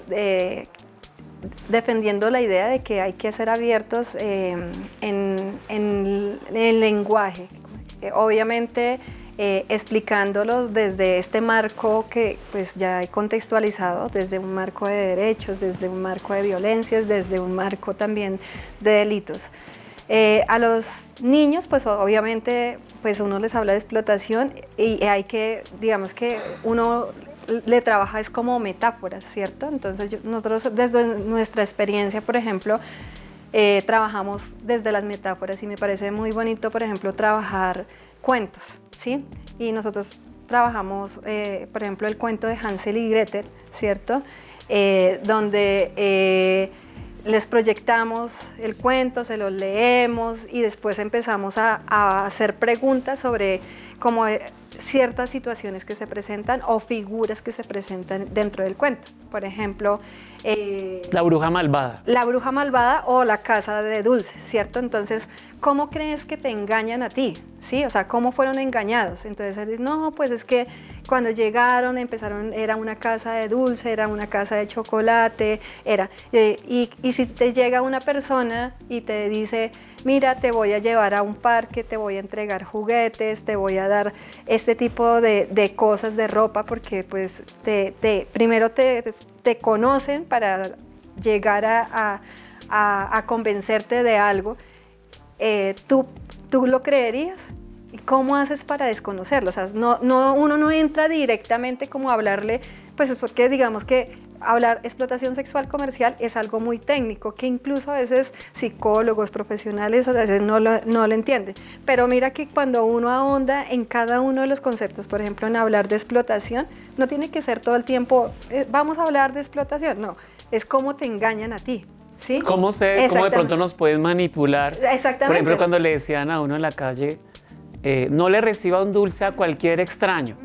defendiendo la idea de que hay que ser abiertos en el lenguaje. Obviamente explicándolos desde este marco que pues ya he contextualizado, desde un marco de derechos, desde un marco de violencias, desde un marco también de delitos. A los niños, pues obviamente, pues uno les habla de explotación y hay que, digamos que uno le trabaja es como metáforas, ¿cierto? Entonces nosotros desde nuestra experiencia, por ejemplo, trabajamos desde las metáforas y me parece muy bonito, por ejemplo, trabajar cuentos, ¿sí? Y nosotros trabajamos, por ejemplo, el cuento de Hansel y Gretel, ¿cierto? Donde les proyectamos el cuento, se los leemos y después empezamos a hacer preguntas sobre como ciertas situaciones que se presentan o figuras que se presentan dentro del cuento. Por ejemplo, la bruja malvada. La bruja malvada o la casa de dulces, ¿cierto? Entonces, ¿cómo crees que te engañan a ti? ¿Sí? O sea, ¿cómo fueron engañados? Entonces él dice, no, pues es que cuando llegaron era una casa de dulce, era una casa de chocolate, y si te llega una persona y te dice, mira, te voy a llevar a un parque, te voy a entregar juguetes, te voy a dar este tipo de cosas, de ropa, porque pues primero te conocen para llegar a convencerte de algo, ¿tú lo creerías? ¿Cómo haces para desconocerlo? O sea, uno no entra directamente como a hablarle, pues es porque digamos que hablar explotación sexual comercial es algo muy técnico, que incluso a veces psicólogos, profesionales, a veces no lo entienden. Pero mira que cuando uno ahonda en cada uno de los conceptos, por ejemplo, en hablar de explotación, no tiene que ser todo el tiempo, vamos a hablar de explotación, no, es cómo te engañan a ti. ¿Sí? ¿Cómo de pronto nos pueden manipular? Exactamente. Por ejemplo, cuando le decían a uno en la calle, no le reciba un dulce a cualquier extraño.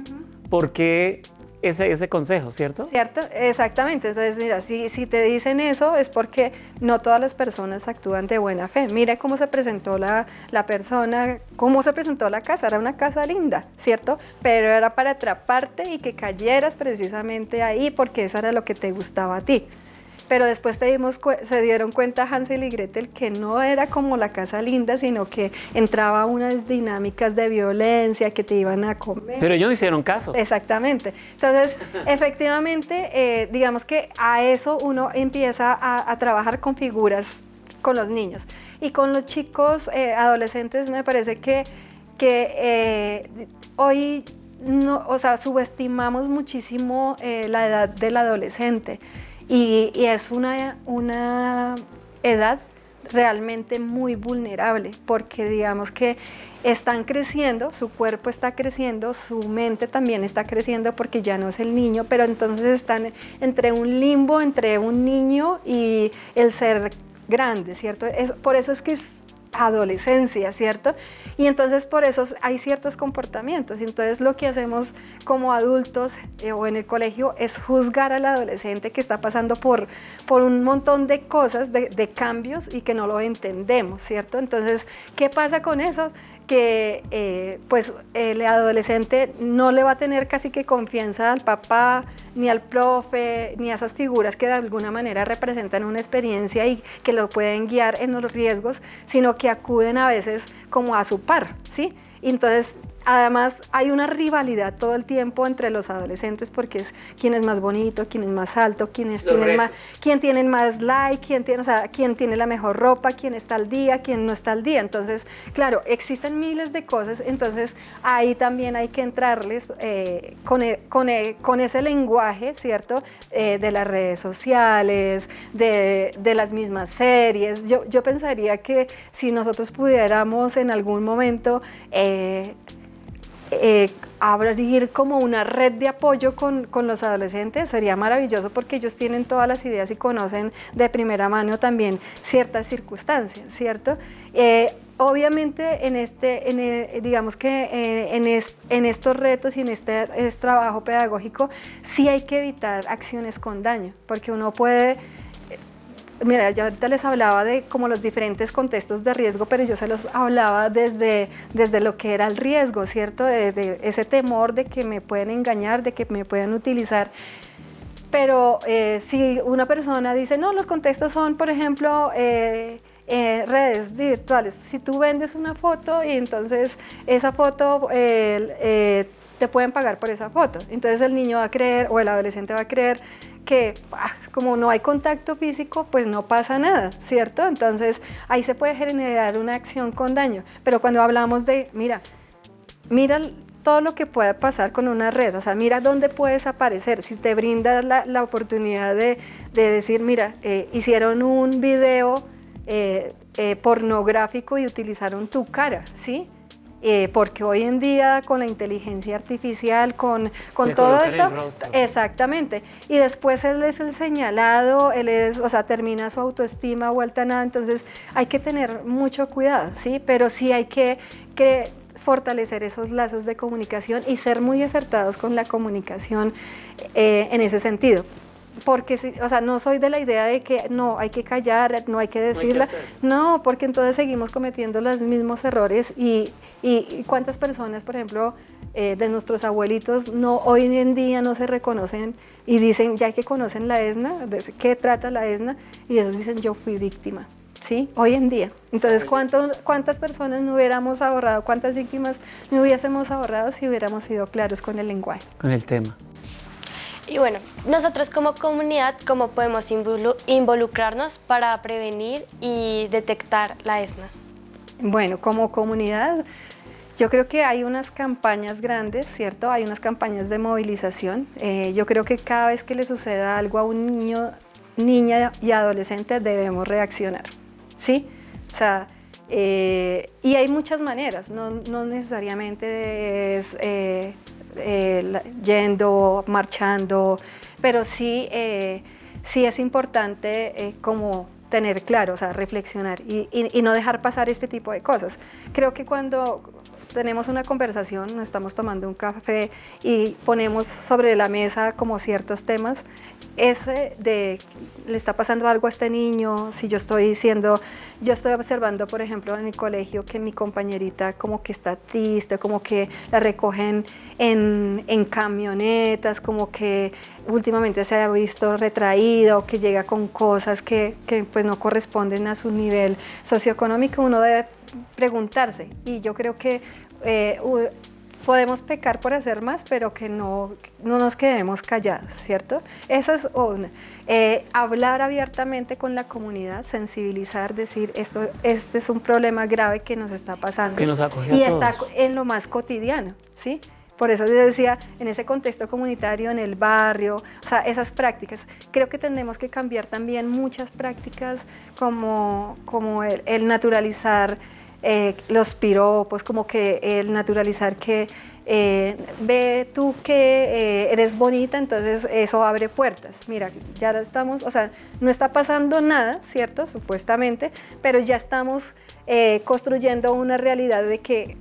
¿Por qué ese consejo, cierto? Cierto, exactamente. Entonces, mira, si te dicen eso es porque no todas las personas actúan de buena fe. Mira cómo se presentó la persona, cómo se presentó la casa. Era una casa linda, ¿cierto? Pero era para atraparte y que cayeras precisamente ahí porque eso era lo que te gustaba a ti. Pero después se dieron cuenta Hansel y Gretel que no era como la casa linda, sino que entraba unas dinámicas de violencia que te iban a comer. Pero ellos no hicieron caso. Exactamente. Entonces, efectivamente, digamos que a eso uno empieza a trabajar con figuras con los niños. Y con los chicos adolescentes me parece que hoy subestimamos muchísimo la edad del adolescente. Y es una edad realmente muy vulnerable porque digamos que están creciendo, su cuerpo está creciendo, su mente también está creciendo porque ya no es el niño, pero entonces están entre un limbo, entre un niño y el ser grande, ¿cierto? Por eso es que es adolescencia, ¿cierto? Y entonces por eso hay ciertos comportamientos. Y entonces lo que hacemos como adultos o en el colegio es juzgar al adolescente que está pasando por un montón de cosas, de cambios y que no lo entendemos, ¿cierto? Entonces, ¿qué pasa con eso? Que pues el adolescente no le va a tener casi que confianza al papá, ni al profe, ni a esas figuras que de alguna manera representan una experiencia y que lo pueden guiar en los riesgos, sino que acuden a veces como a su par, ¿sí? Y entonces, además, hay una rivalidad todo el tiempo entre los adolescentes porque es quién es más bonito, quién es más alto, quién tiene más like, quién tiene la mejor ropa, quién está al día, quién no está al día. Entonces, claro, existen miles de cosas, entonces ahí también hay que entrarles con ese lenguaje, ¿cierto? De las redes sociales, de las mismas series. Yo pensaría que si nosotros pudiéramos en algún momento abrir como una red de apoyo con los adolescentes sería maravilloso porque ellos tienen todas las ideas y conocen de primera mano también ciertas circunstancias, ¿cierto? Obviamente digamos que en estos retos y en este trabajo pedagógico sí hay que evitar acciones con daño porque uno puede. Mira, yo ahorita les hablaba de como los diferentes contextos de riesgo, pero yo se los hablaba desde lo que era el riesgo, ¿cierto? De ese temor de que me pueden engañar, de que me pueden utilizar. Pero si una persona dice, no, los contextos son, por ejemplo, redes virtuales. Si tú vendes una foto y entonces esa foto te pueden pagar por esa foto. Entonces el niño va a creer o el adolescente va a creer que como no hay contacto físico, pues no pasa nada, ¿cierto? Entonces ahí se puede generar una acción con daño. Pero cuando hablamos de, mira todo lo que pueda pasar con una red, o sea, mira dónde puedes aparecer. Si te brindas la oportunidad de decir, mira, hicieron un video pornográfico y utilizaron tu cara, ¿sí? porque hoy en día con la inteligencia artificial, con Le todo colocan esto, el rostro. exactamente, y después él es el señalado, él es, o sea, termina su autoestima vuelta a nada, entonces hay que tener mucho cuidado, ¿sí? Pero sí hay que fortalecer esos lazos de comunicación y ser muy acertados con la comunicación en ese sentido. Porque, o sea, no soy de la idea de que no, hay que callar, no hay que decirla, no, porque entonces seguimos cometiendo los mismos errores y cuántas personas, por ejemplo, de nuestros abuelitos, hoy en día no se reconocen y dicen, ya que conocen la ESNA, ¿de qué trata la ESNA? Y ellos dicen, yo fui víctima. ¿Sí? Hoy en día. Entonces, ¿cuántas personas no hubiéramos ahorrado, cuántas víctimas no hubiésemos ahorrado si hubiéramos sido claros con el lenguaje? Con el tema. Y bueno, nosotros como comunidad, ¿cómo podemos involucrarnos para prevenir y detectar la ESNA? Bueno, como comunidad, yo creo que hay unas campañas grandes, ¿cierto? Hay unas campañas de movilización. Yo creo que cada vez que le suceda algo a un niño, niña y adolescente debemos reaccionar, ¿sí? O sea, y hay muchas maneras, no necesariamente es yendo, marchando, pero sí es importante como tener claro, o sea, reflexionar y no dejar pasar este tipo de cosas. Creo que cuando tenemos una conversación, nos estamos tomando un café y ponemos sobre la mesa como ciertos temas, ese de le está pasando algo a este niño, si yo estoy observando, por ejemplo, en el colegio que mi compañerita como que está triste, como que la recogen en camionetas, como que últimamente se ha visto retraído, que llega con cosas que pues no corresponden a su nivel socioeconómico, uno debe preguntarse, y yo creo que podemos pecar por hacer más, pero que no nos quedemos callados, ¿cierto? Esa es una. Hablar abiertamente con la comunidad, sensibilizar, decir, este es un problema grave que nos está pasando. Que nos acoge a y todos. está en lo más cotidiano, ¿sí? Por eso yo decía, en ese contexto comunitario, en el barrio, o sea, esas prácticas. Creo que tenemos que cambiar también muchas prácticas como el naturalizar los piropos, como que el naturalizar que ve tú que eres bonita, entonces eso abre puertas. Mira, ya estamos, o sea, no está pasando nada, ¿cierto? Supuestamente, pero ya estamos construyendo una realidad de que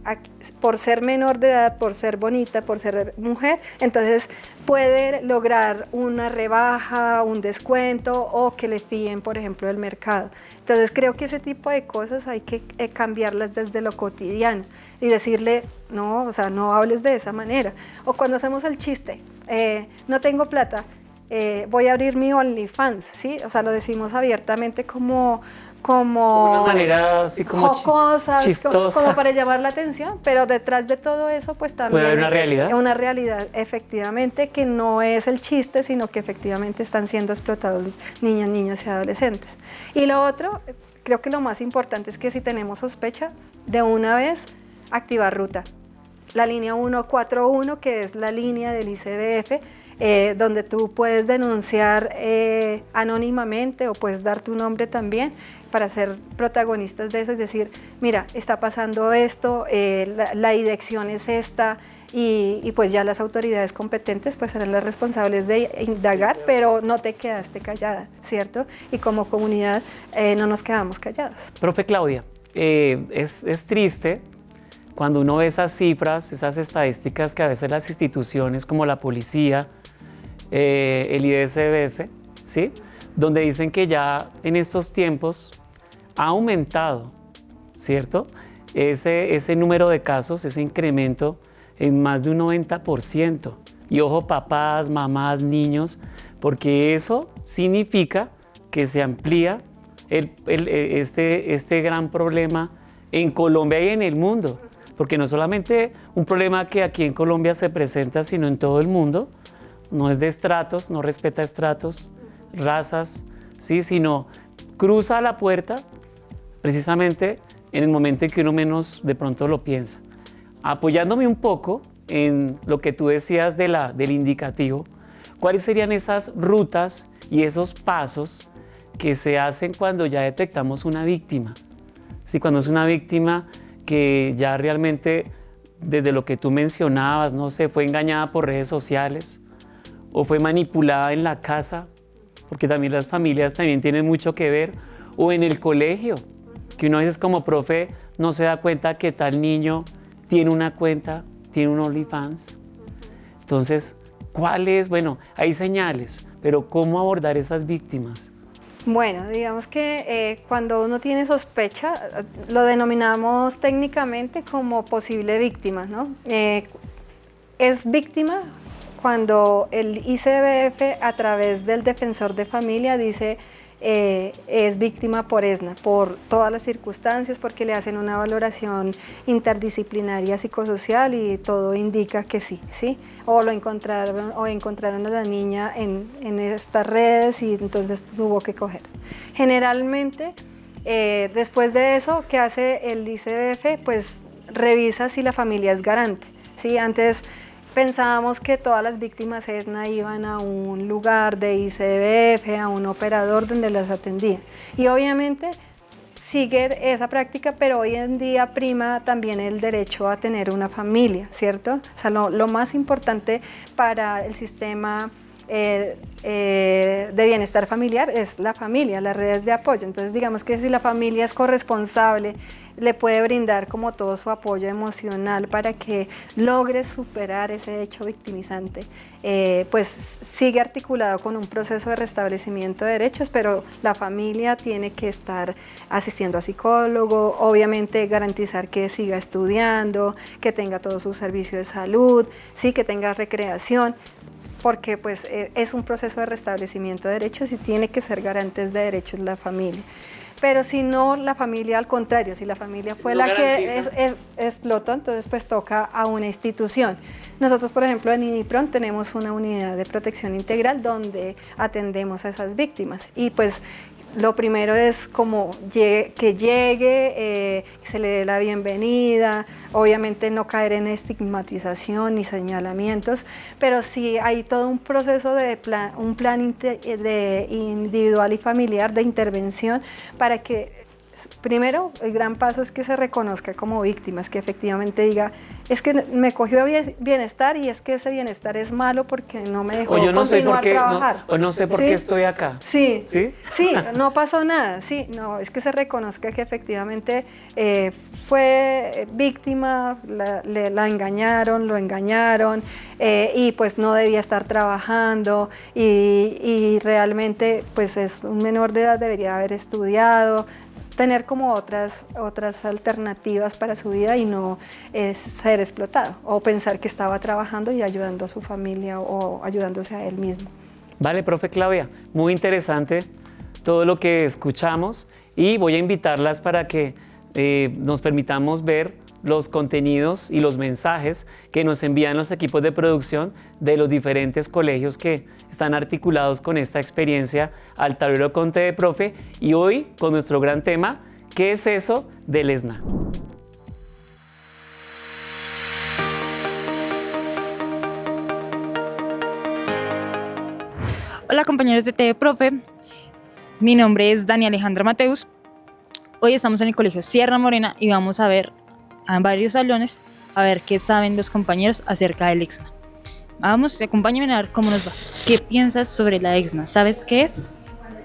por ser menor de edad, por ser bonita, por ser mujer, entonces puede lograr una rebaja, un descuento o que le fíen, por ejemplo, el mercado. Entonces creo que ese tipo de cosas hay que cambiarlas desde lo cotidiano y decirle, no, o sea, no hables de esa manera. O cuando hacemos el chiste, no tengo plata, voy a abrir mi OnlyFans, ¿sí? O sea, lo decimos abiertamente como una manera así como jocosa, chistosa. como para llamar la atención, pero detrás de todo eso pues también ¿puede haber una realidad? Una realidad efectivamente que no es el chiste, sino que efectivamente están siendo explotados niñas y adolescentes. Y lo otro, creo que lo más importante es que si tenemos sospecha, de una vez activar ruta. La línea 141, que es la línea del ICBF, donde tú puedes denunciar anónimamente o puedes dar tu nombre también para ser protagonistas de eso y decir, mira, está pasando esto, la dirección es esta, y pues ya las autoridades competentes pues serán las responsables de indagar, pero no te quedaste callada, ¿cierto? Y como comunidad no nos quedamos callados. Profe Claudia, es triste cuando uno ve esas cifras, esas estadísticas que a veces las instituciones como la policía, el ICBF, ¿sí? Donde dicen que ya en estos tiempos ha aumentado, ¿cierto? Ese número de casos, ese incremento en más de un 90%. Y ojo, papás, mamás, niños, porque eso significa que se amplía este gran problema en Colombia y en el mundo. Porque no solamente un problema que aquí en Colombia se presenta, sino en todo el mundo. No es de estratos, no respeta estratos, razas, ¿sí? Sino cruza la puerta precisamente en el momento en que uno menos de pronto lo piensa. Apoyándome un poco en lo que tú decías del indicativo, ¿cuáles serían esas rutas y esos pasos que se hacen cuando ya detectamos una víctima? Sí, cuando es una víctima que ya realmente, desde lo que tú mencionabas, no sé, fue engañada por redes sociales o fue manipulada en la casa, porque también las familias también tienen mucho que ver, o en el colegio, que uno a veces como profe no se da cuenta que tal niño tiene una cuenta, tiene un OnlyFans. Entonces, ¿cuáles? Bueno, hay señales, pero ¿cómo abordar esas víctimas? Bueno, digamos que cuando uno tiene sospecha, lo denominamos técnicamente como posible víctima, ¿no? Es víctima cuando el ICBF a través del defensor de familia dice es víctima por ESNA, por todas las circunstancias, porque le hacen una valoración interdisciplinaria psicosocial y todo indica que sí, ¿sí? O encontraron a la niña en estas redes y entonces tuvo que coger. Generalmente, después de eso, ¿qué hace el ICBF? Pues revisa si la familia es garante, ¿sí? Antes pensábamos que todas las víctimas ESNA iban a un lugar de ICBF, a un operador donde las atendía. Y obviamente sigue esa práctica, pero hoy en día prima también el derecho a tener una familia, ¿cierto? O sea, lo más importante para el sistema de bienestar familiar es la familia, las redes de apoyo. Entonces, digamos que si la familia es corresponsable, le puede brindar como todo su apoyo emocional para que logre superar ese hecho victimizante, pues sigue articulado con un proceso de restablecimiento de derechos, pero la familia tiene que estar asistiendo a psicólogo, obviamente garantizar que siga estudiando, que tenga todo su servicio de salud, sí, que tenga recreación, porque pues es un proceso de restablecimiento de derechos y tiene que ser garantes de derechos la familia. Pero si no, la familia al contrario, si la familia fue la que explotó, entonces pues toca a una institución. Nosotros, por ejemplo, en IDIPRON tenemos una unidad de protección integral donde atendemos a esas víctimas y pues lo primero es como que llegue, se le dé la bienvenida, obviamente no caer en estigmatización ni señalamientos, pero sí hay todo un proceso de un plan individual y familiar de intervención para que, primero, el gran paso es que se reconozca como víctimas, que efectivamente diga, es que me cogió bienestar y es que ese bienestar es malo porque no me dejó continuar trabajar. O no sé por qué estoy acá. Sí, ¿sí? Sí, no pasó nada, sí, no, es que se reconozca que efectivamente fue víctima, la engañaron, lo engañaron y pues no debía estar trabajando y realmente pues es un menor de edad, debería haber estudiado, tener como otras alternativas para su vida y no ser explotado o pensar que estaba trabajando y ayudando a su familia o ayudándose a él mismo. Vale, profe Claudia, muy interesante todo lo que escuchamos y voy a invitarlas para que nos permitamos ver los contenidos y los mensajes que nos envían los equipos de producción de los diferentes colegios que están articulados con esta experiencia al tablero Conte de Profe y hoy con nuestro gran tema, ¿qué es eso del ESNA? Hola compañeros de TV Profe, mi nombre es Dani Alejandra Mateus. Hoy estamos en el Colegio Sierra Morena y vamos a ver a varios salones a ver qué saben los compañeros acerca del EXNA. Vamos, acompáñenme a ver cómo nos va. ¿Qué piensas sobre la EXNA? ¿Sabes qué es?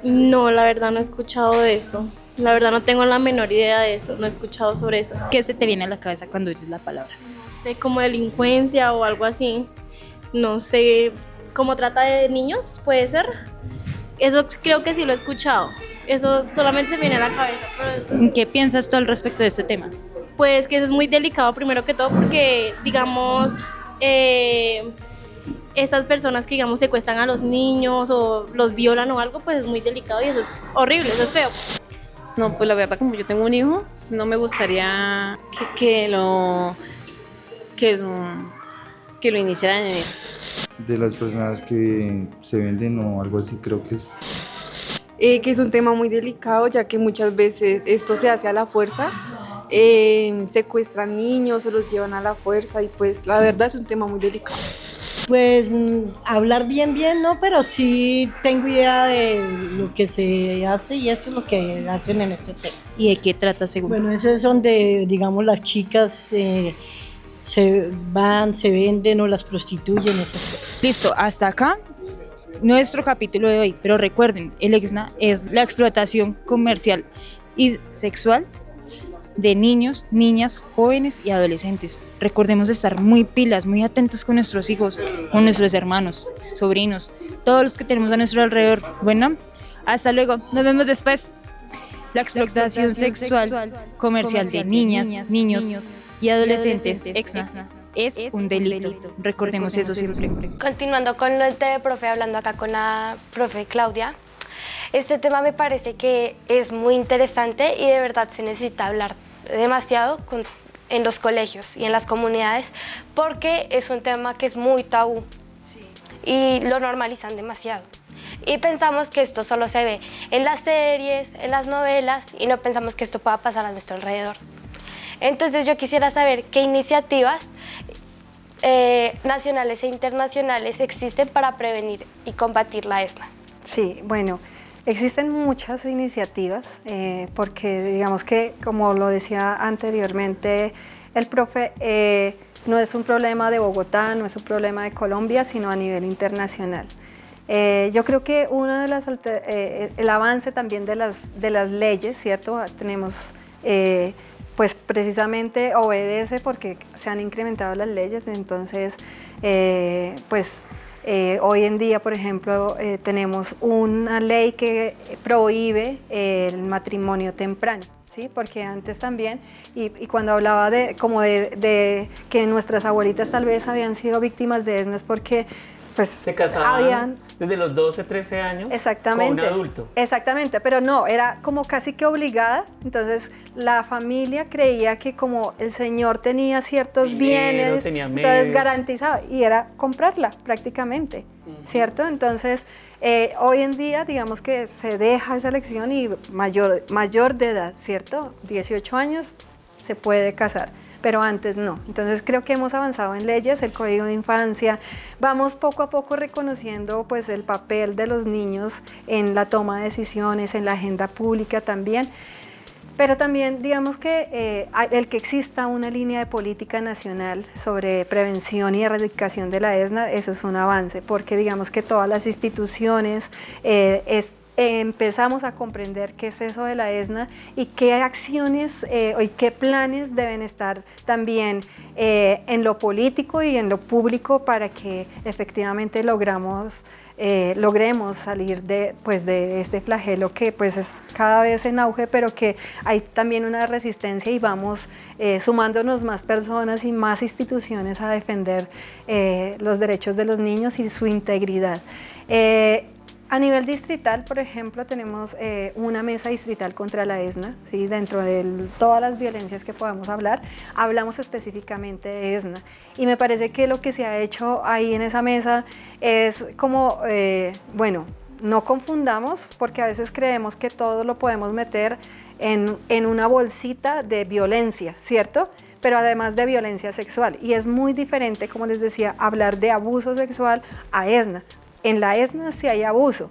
No, la verdad no he escuchado de eso. La verdad no tengo la menor idea de eso, no he escuchado sobre eso. ¿Qué se te viene a la cabeza cuando dices la palabra? No sé, como delincuencia o algo así. No sé, ¿cómo trata de niños? ¿Puede ser? Eso creo que sí lo he escuchado. Eso solamente me viene a la cabeza. Pero ¿qué piensas tú al respecto de este tema? Pues que eso es muy delicado primero que todo porque, digamos, estas personas que, digamos, secuestran a los niños o los violan o algo, pues es muy delicado y eso es horrible, eso es feo. No, pues la verdad, como yo tengo un hijo, no me gustaría que lo iniciaran en eso. De las personas que se venden o algo así, creo que es. Que es un tema muy delicado, ya que muchas veces esto se hace a la fuerza, secuestran niños, se los llevan a la fuerza y pues la verdad es un tema muy delicado. Pues hablar bien, no, pero sí tengo idea de lo que se hace y eso es lo que hacen en este tema. ¿Y de qué trata según? Bueno, eso es donde, digamos, las chicas se van, se venden o las prostituyen, esas cosas. Listo, hasta acá nuestro capítulo de hoy, pero recuerden, el EXNA es la explotación comercial y sexual de niños, niñas, jóvenes y adolescentes. Recordemos estar muy pilas, muy atentos con nuestros hijos, con nuestros hermanos, sobrinos, todos los que tenemos a nuestro alrededor. Bueno, hasta luego, nos vemos después. La explotación sexual comercial de niñas, niños y adolescentes, EXNA, es un delito. Recordemos eso siempre. Continuando con lo de profe, hablando acá con la profe Claudia, este tema me parece que es muy interesante y de verdad se necesita hablar demasiado en los colegios y en las comunidades porque es un tema que es muy tabú y lo normalizan demasiado. Y pensamos que esto solo se ve en las series, en las novelas y no pensamos que esto pueda pasar a nuestro alrededor. Entonces yo quisiera saber qué iniciativas nacionales e internacionales existen para prevenir y combatir la EXNA. Sí, bueno, existen muchas iniciativas porque digamos que, como lo decía anteriormente el profe, no es un problema de Bogotá, no es un problema de Colombia, sino a nivel internacional. Yo creo que uno de el avance también de las leyes, ¿cierto? Tenemos, pues precisamente obedece porque se han incrementado las leyes, entonces, hoy en día, por ejemplo, tenemos una ley que prohíbe el matrimonio temprano, ¿sí? Porque antes también, y cuando hablaba de que nuestras abuelitas tal vez habían sido víctimas de EXNA, es porque pues se casaban desde los 12, 13 años con un adulto. Exactamente, pero no, era como casi que obligada, entonces la familia creía que como el señor tenía ciertos bienes, entonces garantizaba, y era comprarla prácticamente, ¿cierto? Entonces, hoy en día, digamos que se deja esa elección y mayor de edad, ¿cierto? 18 años se puede casar, pero antes no. Entonces creo que hemos avanzado en leyes, el Código de Infancia, vamos poco a poco reconociendo pues el papel de los niños en la toma de decisiones, en la agenda pública también, pero también digamos que el que exista una línea de política nacional sobre prevención y erradicación de la EXNA, eso es un avance, porque digamos que todas las instituciones empezamos a comprender qué es eso de la EXNA y qué acciones y qué planes deben estar también en lo político y en lo público para que efectivamente logremos salir de este flagelo que pues es cada vez en auge, pero que hay también una resistencia y vamos sumándonos más personas y más instituciones a defender los derechos de los niños y su integridad. A nivel distrital, por ejemplo, tenemos una mesa distrital contra la EXNA, ¿sí? Dentro de todas las violencias que podamos hablar, hablamos específicamente de EXNA. Y me parece que lo que se ha hecho ahí en esa mesa es como, bueno, no confundamos, porque a veces creemos que todo lo podemos meter en una bolsita de violencia, ¿cierto? Pero además de violencia sexual. Y es muy diferente, como les decía, hablar de abuso sexual a EXNA. En la EXNA sí hay abuso,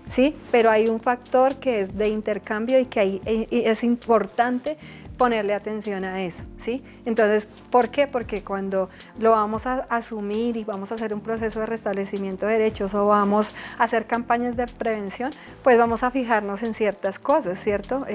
¿sí? Pero hay un factor que es de intercambio y que es importante ponerle atención a eso, ¿sí? Entonces, ¿por qué? Porque cuando lo vamos a asumir y vamos a hacer un proceso de restablecimiento de derechos o vamos a hacer campañas de prevención, pues vamos a fijarnos en ciertas cosas, ¿cierto?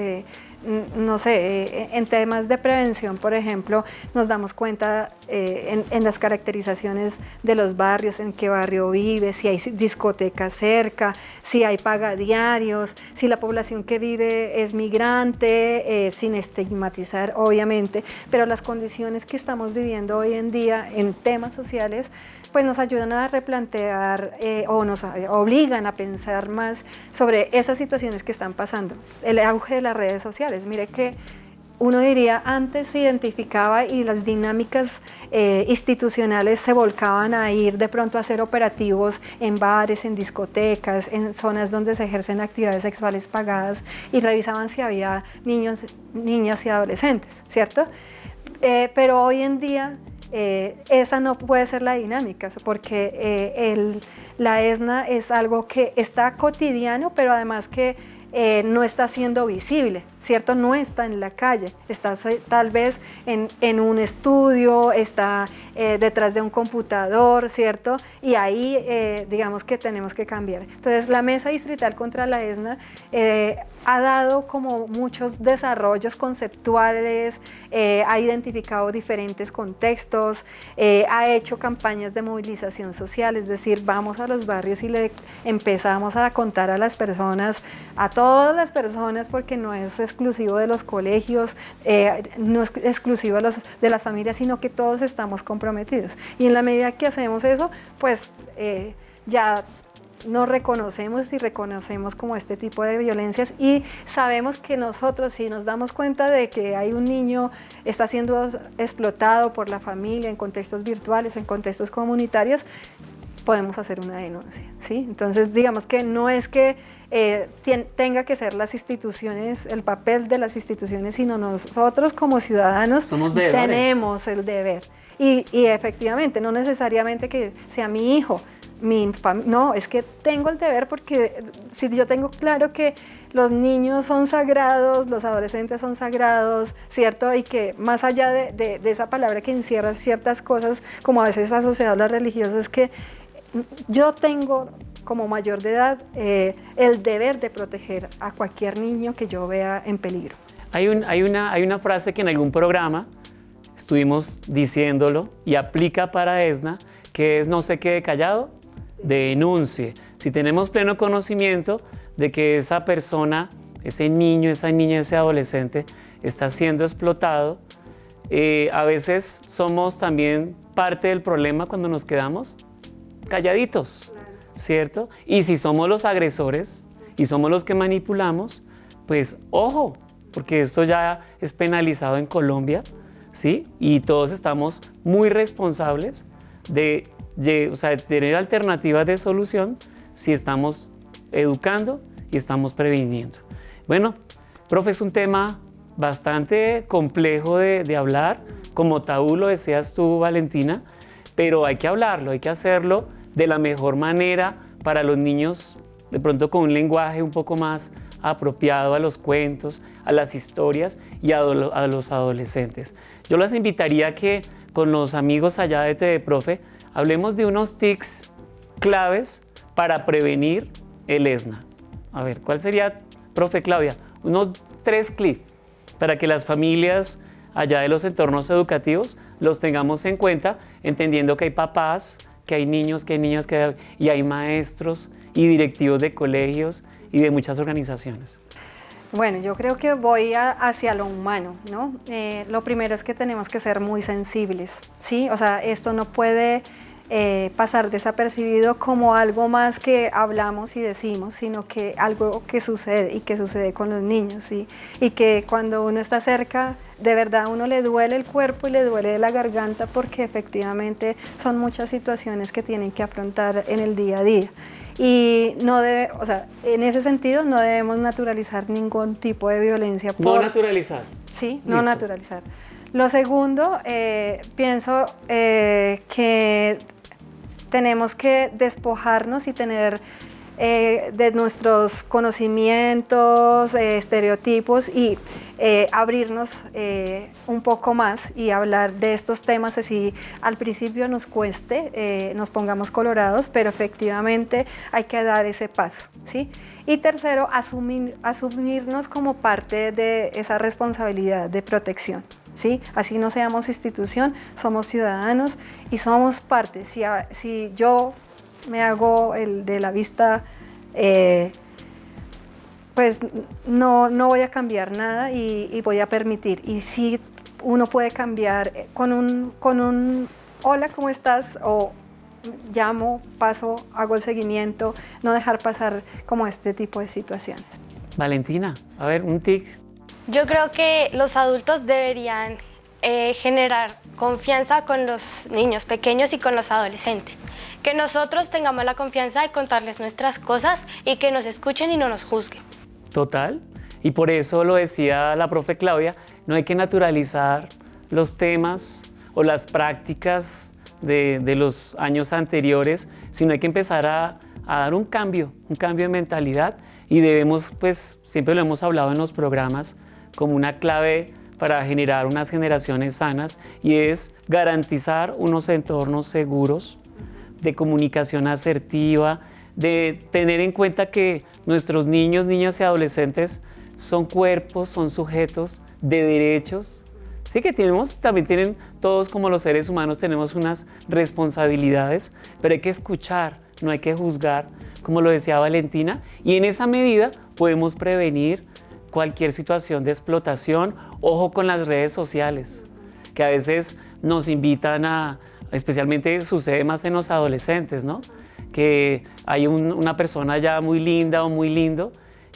No sé, en temas de prevención, por ejemplo, nos damos cuenta en las caracterizaciones de los barrios, en qué barrio vive, si hay discotecas cerca, si hay pagadiarios, si la población que vive es migrante, sin estigmatizar, obviamente, pero las condiciones que estamos viviendo hoy en día en temas sociales, pues nos ayudan a replantear o nos obligan a pensar más sobre esas situaciones que están pasando. El auge de las redes sociales, mire que uno diría antes se identificaba y las dinámicas institucionales se volcaban a ir de pronto a hacer operativos en bares, en discotecas, en zonas donde se ejercen actividades sexuales pagadas y revisaban si había niños, niñas y adolescentes, ¿cierto? Pero hoy en día esa no puede ser la dinámica, porque la ESNA es algo que está cotidiano, pero además que no está siendo visible, ¿cierto? No está en la calle, está tal vez en un estudio, está detrás de un computador, ¿cierto? Y ahí digamos que tenemos que cambiar. Entonces la Mesa Distrital contra la ESNA ha dado como muchos desarrollos conceptuales, ha identificado diferentes contextos, ha hecho campañas de movilización social, es decir, vamos a los barrios y le empezamos a contar a las personas, a todas las personas, porque no es exclusivo de los colegios, no es exclusivo de las familias, sino que todos estamos comprometidos. Y en la medida que hacemos eso, pues ya nos reconocemos y reconocemos como este tipo de violencias y sabemos que nosotros, si nos damos cuenta de que hay un niño está siendo explotado por la familia en contextos virtuales, en contextos comunitarios, podemos hacer una denuncia, ¿sí? Entonces digamos que no es que tenga que ser las instituciones, el papel de las instituciones, sino nosotros como ciudadanos tenemos el deber. Y efectivamente, no necesariamente que sea mi hijo, no, es que tengo el deber, porque si yo tengo claro que los niños son sagrados, los adolescentes son sagrados, ¿cierto? Y que más allá de esa palabra que encierra ciertas cosas, como a veces asociado a las religiosas, es que yo tengo como mayor de edad el deber de proteger a cualquier niño que yo vea en peligro. Hay una frase que en algún programa estuvimos diciéndolo y aplica para ESNA, que es: no se quede callado, denuncie. Si tenemos pleno conocimiento de que esa persona, ese niño, esa niña, ese adolescente está siendo explotado, a veces somos también parte del problema cuando nos quedamos calladitos, ¿cierto? Y si somos los agresores y somos los que manipulamos, pues ojo, porque esto ya es penalizado en Colombia, ¿sí? Y todos estamos muy responsables de tener alternativas de solución si estamos educando y estamos previniendo. Bueno, profe, es un tema bastante complejo de hablar, como tabú lo decías tú, Valentina, pero hay que hablarlo, hay que hacerlo de la mejor manera para los niños, de pronto con un lenguaje un poco más apropiado a los cuentos, a las historias y a los adolescentes. Yo las invitaría a que con los amigos allá de TV Profe hablemos de unos tics claves para prevenir el ESNA. A ver, ¿cuál sería, profe Claudia? Unos 3 clics para que las familias allá de los entornos educativos los tengamos en cuenta, entendiendo que hay papás, que hay niños, que hay niñas, y hay maestros y directivos de colegios y de muchas organizaciones. Bueno, yo creo que voy hacia lo humano, ¿no? Lo primero es que tenemos que ser muy sensibles, ¿sí? O sea, esto no puede pasar desapercibido como algo más que hablamos y decimos, sino que algo que sucede y que sucede con los niños, ¿sí? Y que cuando uno está cerca, de verdad a uno le duele el cuerpo y le duele la garganta, porque efectivamente son muchas situaciones que tienen que afrontar en el día a día. Y en ese sentido no debemos naturalizar ningún tipo de violencia. No naturalizar. Sí, no naturalizar. Lo segundo, pienso que tenemos que despojarnos y tener de nuestros conocimientos, estereotipos y abrirnos un poco más y hablar de estos temas, así al principio nos cueste, nos pongamos colorados, pero efectivamente hay que dar ese paso, ¿sí? Y tercero, asumirnos como parte de esa responsabilidad de protección, ¿sí? Así no seamos institución, somos ciudadanos y somos parte. Si yo me hago el de la vista, pues no voy a cambiar nada y voy a permitir. Y si uno puede cambiar con un hola, ¿cómo estás? O llamo, paso, hago el seguimiento, no dejar pasar como este tipo de situaciones. Valentina, a ver, un tic. Yo creo que los adultos deberían generar confianza con los niños pequeños y con los adolescentes. Que nosotros tengamos la confianza de contarles nuestras cosas y que nos escuchen y no nos juzguen. Total. Y por eso lo decía la profe Claudia, no hay que naturalizar los temas o las prácticas de los años anteriores, sino hay que empezar a dar un cambio de mentalidad, y debemos, pues siempre lo hemos hablado en los programas, como una clave para generar unas generaciones sanas, y es garantizar unos entornos seguros, de comunicación asertiva, de tener en cuenta que nuestros niños, niñas y adolescentes son cuerpos, son sujetos de derechos. Sí que también tienen, todos como los seres humanos tenemos unas responsabilidades, pero hay que escuchar, no hay que juzgar, como lo decía Valentina, y en esa medida podemos prevenir cualquier situación de explotación. Ojo con las redes sociales, que a veces nos invitan especialmente sucede más en los adolescentes, ¿no? Que hay una persona ya muy linda o muy lindo,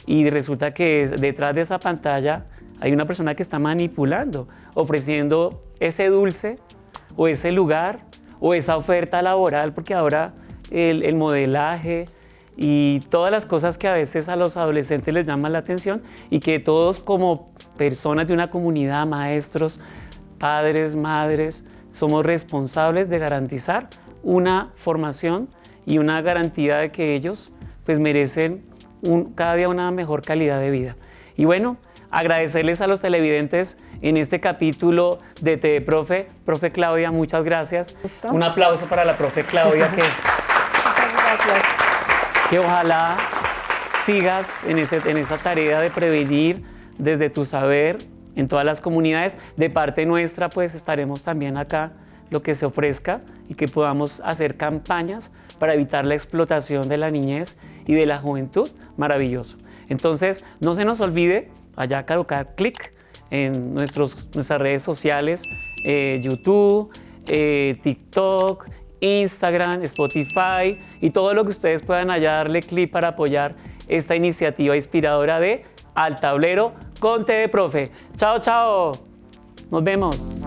y resulta que detrás de esa pantalla hay una persona que está manipulando, ofreciendo ese dulce o ese lugar o esa oferta laboral, porque ahora el modelaje y todas las cosas que a veces a los adolescentes les llaman la atención, y que todos como personas de una comunidad, maestros, padres, madres, somos responsables de garantizar una formación y una garantía de que ellos pues merecen cada día una mejor calidad de vida. Y bueno, agradecerles a los televidentes en este capítulo de TV Profe. Profe Claudia, muchas gracias. Un aplauso para la profe Claudia, que ojalá sigas en esa tarea de prevenir desde tu saber en todas las comunidades. De parte nuestra, pues estaremos también acá, lo que se ofrezca, y que podamos hacer campañas para evitar la explotación de la niñez y de la juventud. Maravilloso. Entonces, no se nos olvide allá colocar clic en nuestras redes sociales, YouTube, TikTok, Instagram, Spotify, y todo lo que ustedes puedan allá darle clic para apoyar esta iniciativa inspiradora de Al Tablero con TV Profe. Chao, chao. Nos vemos.